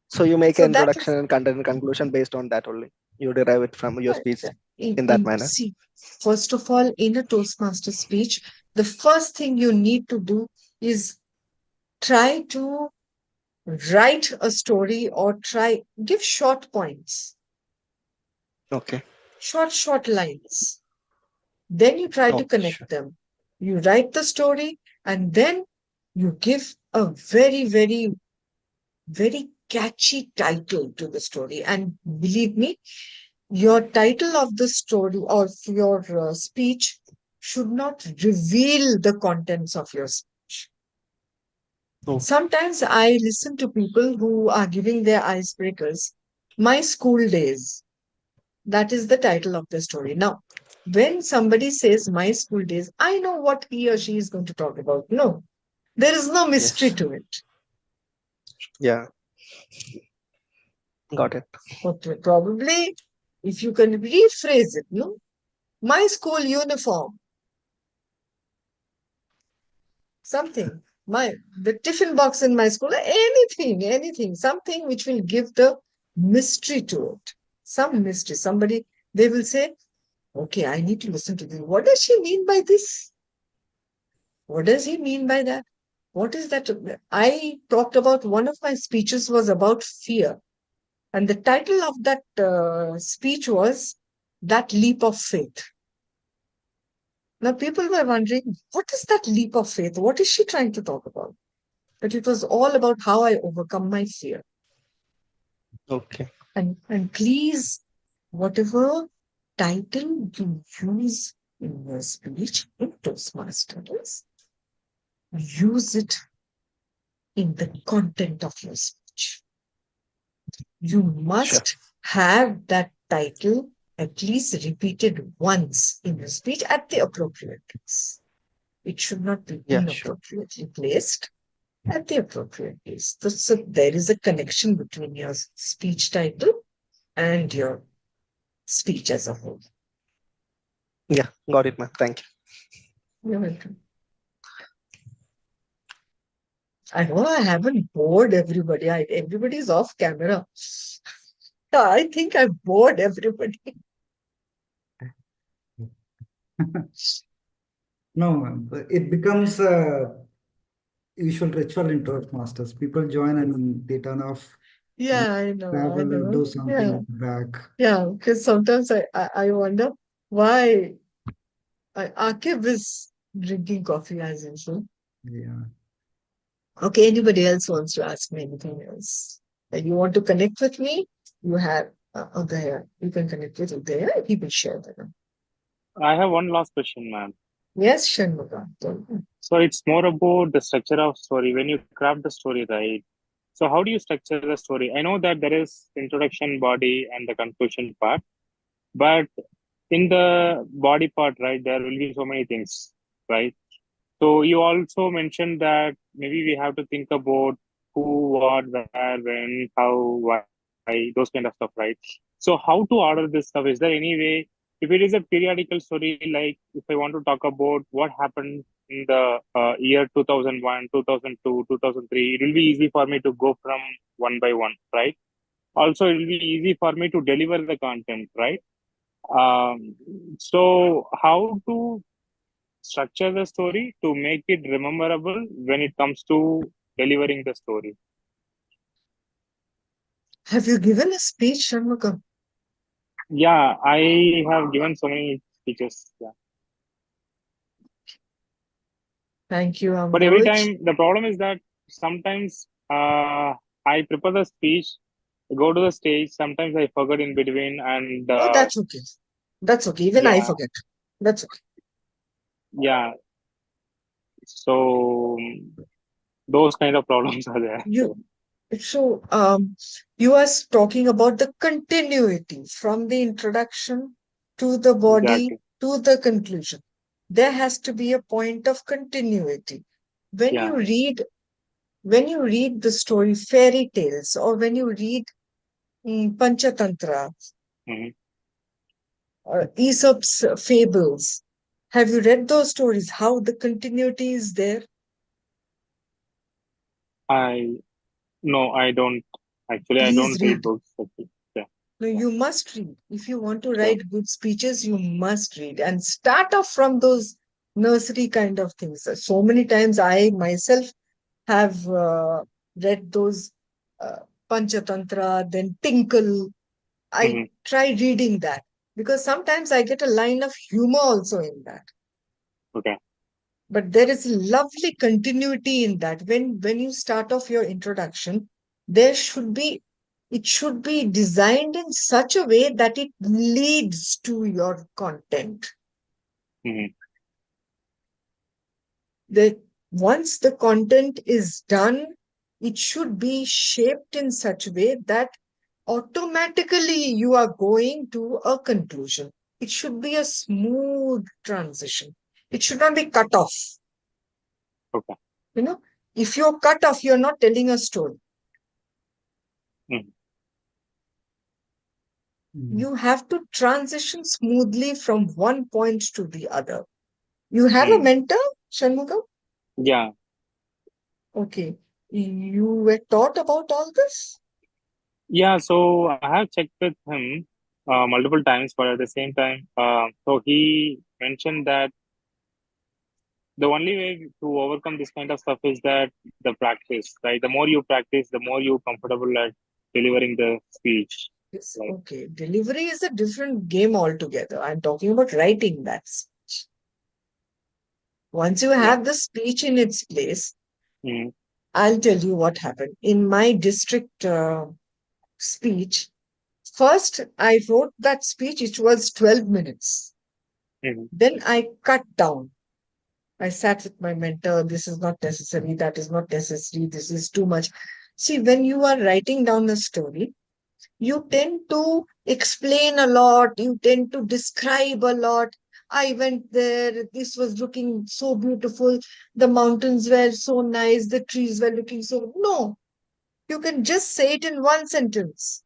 so you make So an that introduction is, and content and conclusion based on that only. You derive it from your speech in that manner. see, first of all, in a Toastmaster speech, the first thing you need to do is try to write a story or give short points, Okay. short lines. Then you try to Okay. connect Sure. them. You write the story and then you give a very catchy title to the story. And believe me, your title of the story or your speech should not reveal the contents of your speech. Oh, Sometimes I listen to people who are giving their icebreakers. My school days, that is the title of the story. Now, when somebody says my school days, I know what he or she is going to talk about. No, there is no mystery yes. to it. Yeah. Got it. But probably, if you can rephrase it, no, my school uniform, something, the tiffin box in my school, anything, something which will give the mystery to it. Some mystery. Somebody, they will say, okay, I need to listen to this. What does she mean by this? What does he mean by that? What is that? I talked about one of my speeches was about fear. And the title of that speech was That Leap of Faith. Now, people were wondering, what is that leap of faith? What is she trying to talk about? But it was all about how I overcome my fear. Okay. And please, whatever title you use in your speech in Toastmasters, use it in the content of your speech. You Sure. must have that title at least repeated once in your speech at the appropriate place. It should not be Yeah. Sure. inappropriately placed at the appropriate place. So there is a connection between your speech title and your speech as a whole. Yeah. Got it, man. Thank you. You're welcome. I know I haven't bored everybody. Everybody's off camera. I think I bored everybody. No, ma'am. It becomes a usual ritual in Toastmasters. People join and they turn off, Yeah, I know, I travel, know. do Yeah, something back. yeah. Because sometimes I wonder why Akib is drinking coffee as usual. Yeah. Okay, anybody else wants to ask me anything else? You want to connect with me? You have Udaya. You can connect with Udaya. He will share that. I have one last question, ma'am. Yes, Shanmuga. So it's more about the structure of story. When you craft the story, right? So how do you structure the story? I know that there is introduction, body, and the conclusion part, but in the body part, right, there will be so many things, right? So you also mentioned that maybe we have to think about who, what, where, when, how, why, those kind of stuff, right? So how to order this stuff? Is there any way if it is a periodical story, like if I want to talk about what happened in the year 2001, 2002, 2003, it will be easy for me to go from one by one, right? Also, it will be easy for me to deliver the content, right? Um, so, how to structure the story to make it rememberable when it comes to delivering the story? Have you given a speech, Shanmugam? Yeah, I have given so many speeches. Yeah. Thank you, But every Rohit. time, the problem is that sometimes I prepare the speech, go to the stage, sometimes I forget in between, and Oh, that's okay. That's okay. Even I yeah, forget. That's okay. yeah. So those kind of problems are there. You so you are talking about the continuity from the introduction to the body Exactly. to the conclusion. There has to be a point of continuity. When Yeah. you read when you read the story fairy tales or when you read Panchatantra Hmm. or Aesop's fables, have you read those stories? How the continuity is there? I No, I don't. Actually, I Please don't read read. books. Actually. Yeah. No, you must read. If you want to Sure. write good speeches, you must read and start off from those nursery kind of things. So many times I myself have read those uh, Panchatantra, then Tinkle. I Hmm. try reading that because sometimes I get a line of humor also in that. Okay. But there is a lovely continuity in that. When you start off your introduction, there should be it should be designed in such a way that it leads to your content. Hmm. That once the content is done, it should be shaped in such a way that automatically you are going to a conclusion. It should be a smooth transition. It should not be cut off. Okay. You know, if you're cut off, you're not telling a story. Hmm. You have to transition smoothly from one point to the other. You have a Hmm. mentor, Shanmugam? Yeah. Okay. You were taught about all this? Yeah. So I have checked with him multiple times, but at the same time, so he mentioned that the only way to overcome this kind of stuff is that the practice, right? The more you practice, the more you comfortable at delivering the speech. Yes. Like, Okay. Delivery is a different game altogether. I'm talking about writing that speech. Once you yeah. have the speech in its place, Mm-hmm. I'll tell you what happened. In my district speech, first I wrote that speech, which was 12 minutes. Mm-hmm. Then I cut down. I sat with my mentor. This is not necessary. That is not necessary. This is too much. See, when you are writing down a story, you tend to explain a lot. You tend to describe a lot. I went there. This was looking so beautiful. The mountains were so nice. The trees were looking so. No, you can just say it in one sentence.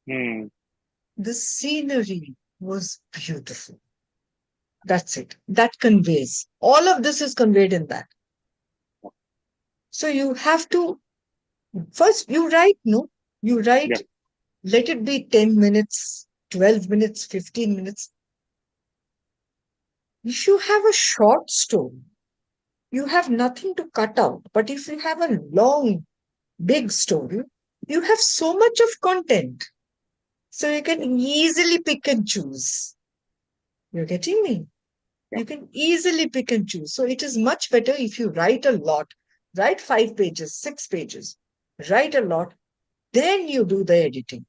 Mm-hmm. The scenery was beautiful. That's it. That conveys. All of this is conveyed in that. So you have to first you write, no? You Yeah. write, let it be 10 minutes, 12 minutes, 15 minutes. If you have a short story, you have nothing to cut out. But if you have a long, big story, you have so much of content. So you can easily pick and choose. You're getting me? Yeah. You can easily pick and choose. So it is much better if you write a lot, write 5 pages, 6 pages, write a lot, then you do the editing.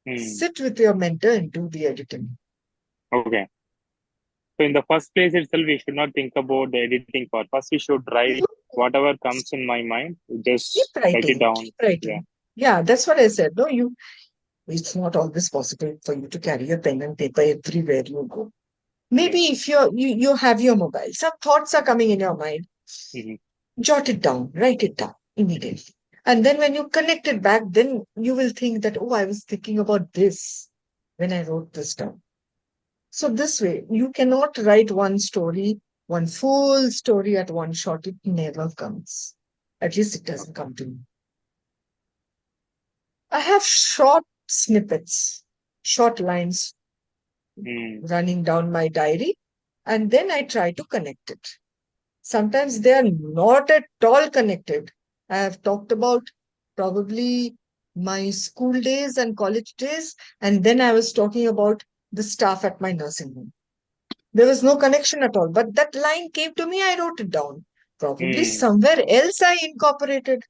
Mm. Sit with your mentor and do the editing. Okay. So in the first place itself, we should not think about the editing part. First, we should write You whatever comes in my mind. keep Just write it writing, down. keep Yeah. writing. Yeah, that's what I said. No, it's not always possible for you to carry a pen and paper everywhere you go. Okay. Maybe if you have your mobile, some thoughts are coming in your mind, Mm-hmm. jot it down, write it down immediately. And then when you connect it back, then you will think that, oh, I was thinking about this when I wrote this down. So this way, you cannot write one story, one full story at one shot. It never comes. At least it doesn't come to me. I have short snippets, short lines running down my diary, and then I try to connect it. Sometimes they are not at all connected. I have talked about probably my school days and college days, and then I was talking about the staff at my nursing home. There was no connection at all, but that line came to me, I wrote it down. Probably somewhere else I incorporated,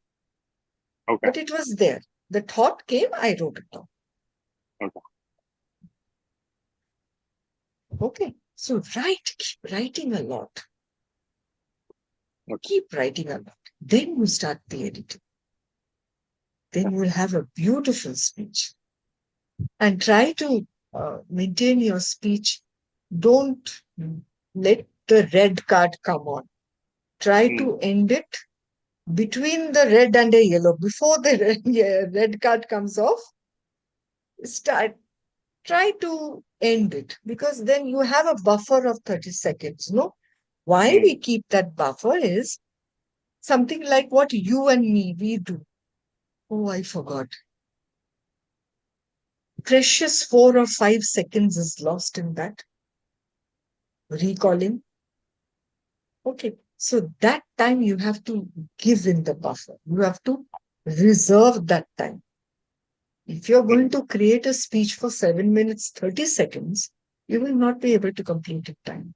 Okay. but it was there. The thought came, I wrote it down. Okay. Okay, so keep writing a lot. Okay. Keep writing a lot. Then you start the editing. Then you will have a beautiful speech. And try to maintain your speech. Don't let the red card come on. Try to end it between the red and a yellow. Before the red card comes off, try to end it, because then you have a buffer of 30 seconds. No? Why we keep that buffer is something like what you and me, we do. Oh, I forgot. Precious 4 or 5 seconds is lost in that. Recalling. Okay. So that time you have to give in the buffer. You have to reserve that time. If you're going to create a speech for 7 minutes, 30 seconds, you will not be able to complete it time.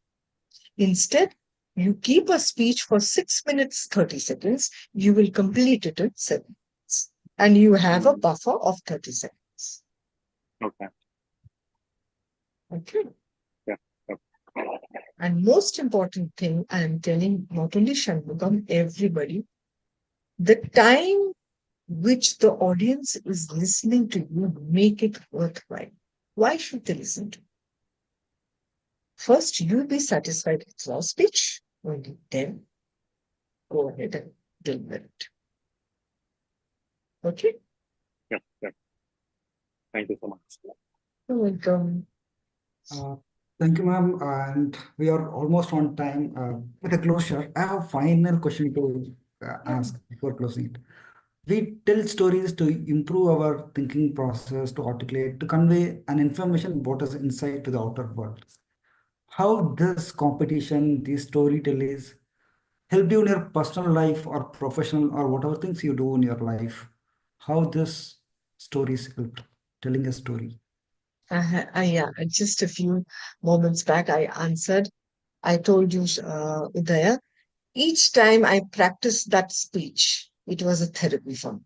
Instead, you keep a speech for 6 minutes, 30 seconds, you will complete it in 7 minutes. And you have a buffer of 30 seconds. Okay. Okay. Yeah. Okay. And most important thing, I am telling not only Shanmugam, everybody, the time which the audience is listening to you, make it worthwhile. Why should they listen to you? First, you be satisfied with your speech, only then go ahead and deliver it. Okay? Yeah. Yeah. Thank you so much. You're welcome. Thank you, ma'am. And we are almost on time. With a closure, I have a final question to ask before closing it. We tell stories to improve our thinking process, to articulate, to convey an information about us inside to the outer world. How this competition, these storytellers, helped you in your personal life or professional or whatever things you do in your life? How this stories helped telling a story? Yeah, just a few moments back, I answered. I told you, Udaya, each time I practiced that speech, it was a therapy for me.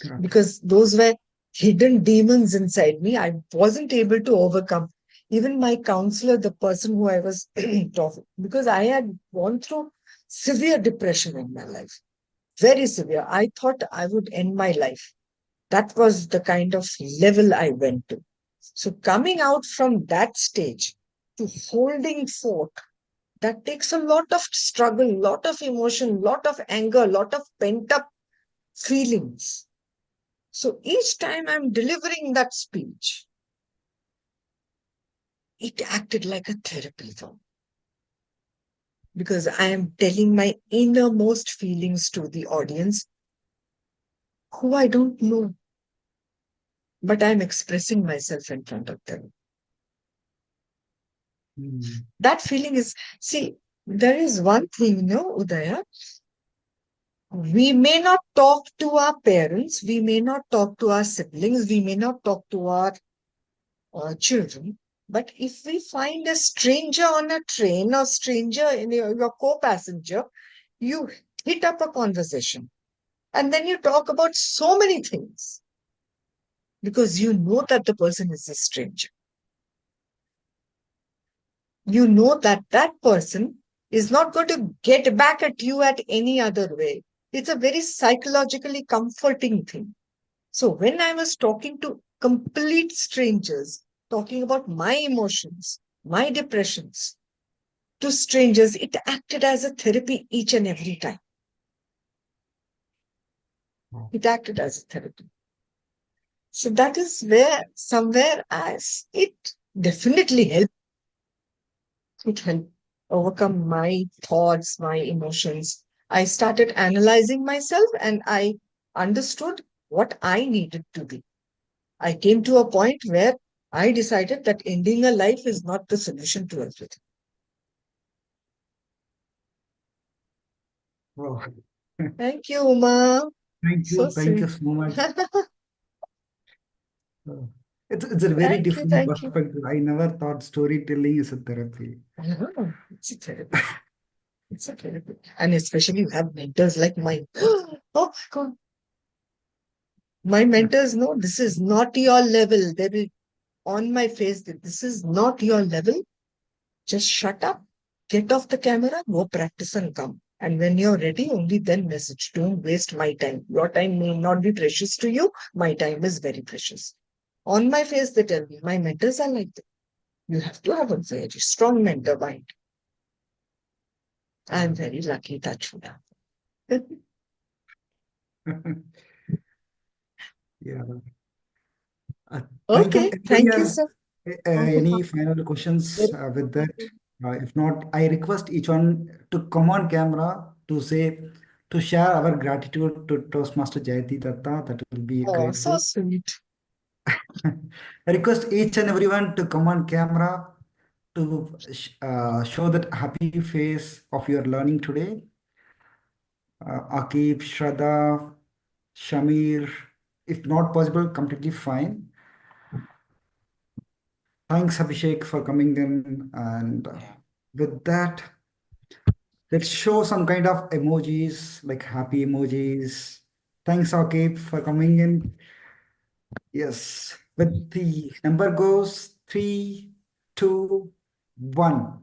Okay. Because those were hidden demons inside me. I wasn't able to overcome. Even my counselor, the person who I was talking, because I had gone through severe depression in my life, very severe. I thought I would end my life. That was the kind of level I went to. So coming out from that stage to holding forth, that takes a lot of struggle, lot of emotion, lot of anger, lot of pent up feelings. So each time I'm delivering that speech, it acted like a therapy for me, because I am telling my innermost feelings to the audience who I don't know, but I'm expressing myself in front of them. That feeling is, see, there is one thing, Udaya, we may not talk to our parents, we may not talk to our siblings, we may not talk to our children. But if we find a stranger on a train or stranger in your co-passenger, you hit up a conversation and then you talk about so many things because you know that the person is a stranger. You know that that person is not going to get back at you at any other way. It's a very psychologically comforting thing. So when I was talking to complete strangers, talking about my emotions, my depressions to strangers, it acted as a therapy each and every time. It acted as a therapy. So that is where somewhere as it definitely helped. It helped overcome my thoughts, my emotions. I started analyzing myself and I understood what I needed to be. I came to a point where I decided that ending a life is not the solution to everything. Wow. Thank you, Uma. So Thank you sweet. so much. Uh, it's a very Thank you, different thank you. perspective. I never thought storytelling is a therapy. Oh, it's a therapy. It's a therapy. And especially you have mentors like mine. Oh my God. My mentors know this is not your level. They will on my face that this is not your level. Just shut up, get off the camera, go practice and come. And when you're ready, only then message. Don't waste my time. Your time may not be precious to you. My time is very precious. On my face, they tell me, my mentors are like that. You have to have a very strong mentor mind. I'm very lucky, touch wood. Yeah. Uh, thank you. Okay, Anybody thank you, has sir. any final questions with that? If not, I request each one to come on camera to share our gratitude to Toastmaster Jayati Datta. That will be Oh, so grateful. sweet. I request each and everyone to come on camera to show that happy face of your learning today. Akib, Shraddha, Shamir, if not possible, completely fine. Thanks, Abhishek, for coming in. And with that, let's show some kind of emojis, like happy emojis. Thanks, Akib, for coming in. Yes, with the number goes 3, 2, 1.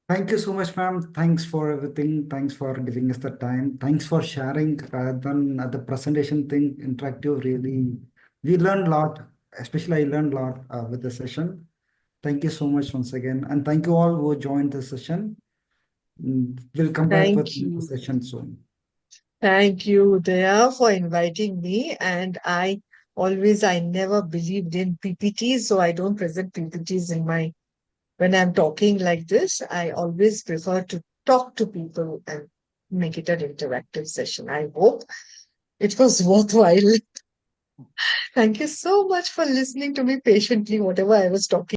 Thank you so much, ma'am. Thanks for everything. Thanks for giving us the time. Thanks for sharing rather than the presentation thing, interactive. Really, we learned a lot. Especially, I learned a lot with the session. Thank you so much once again, and thank you all who joined the session. We'll come back with Thank the you. session soon. Thank you, Daya, for inviting me. And I never believed in PPTs, so I don't present PPTs in my when I'm talking like this. I always prefer to talk to people and make it an interactive session. I hope it was worthwhile. Thank you so much for listening to me patiently, whatever I was talking.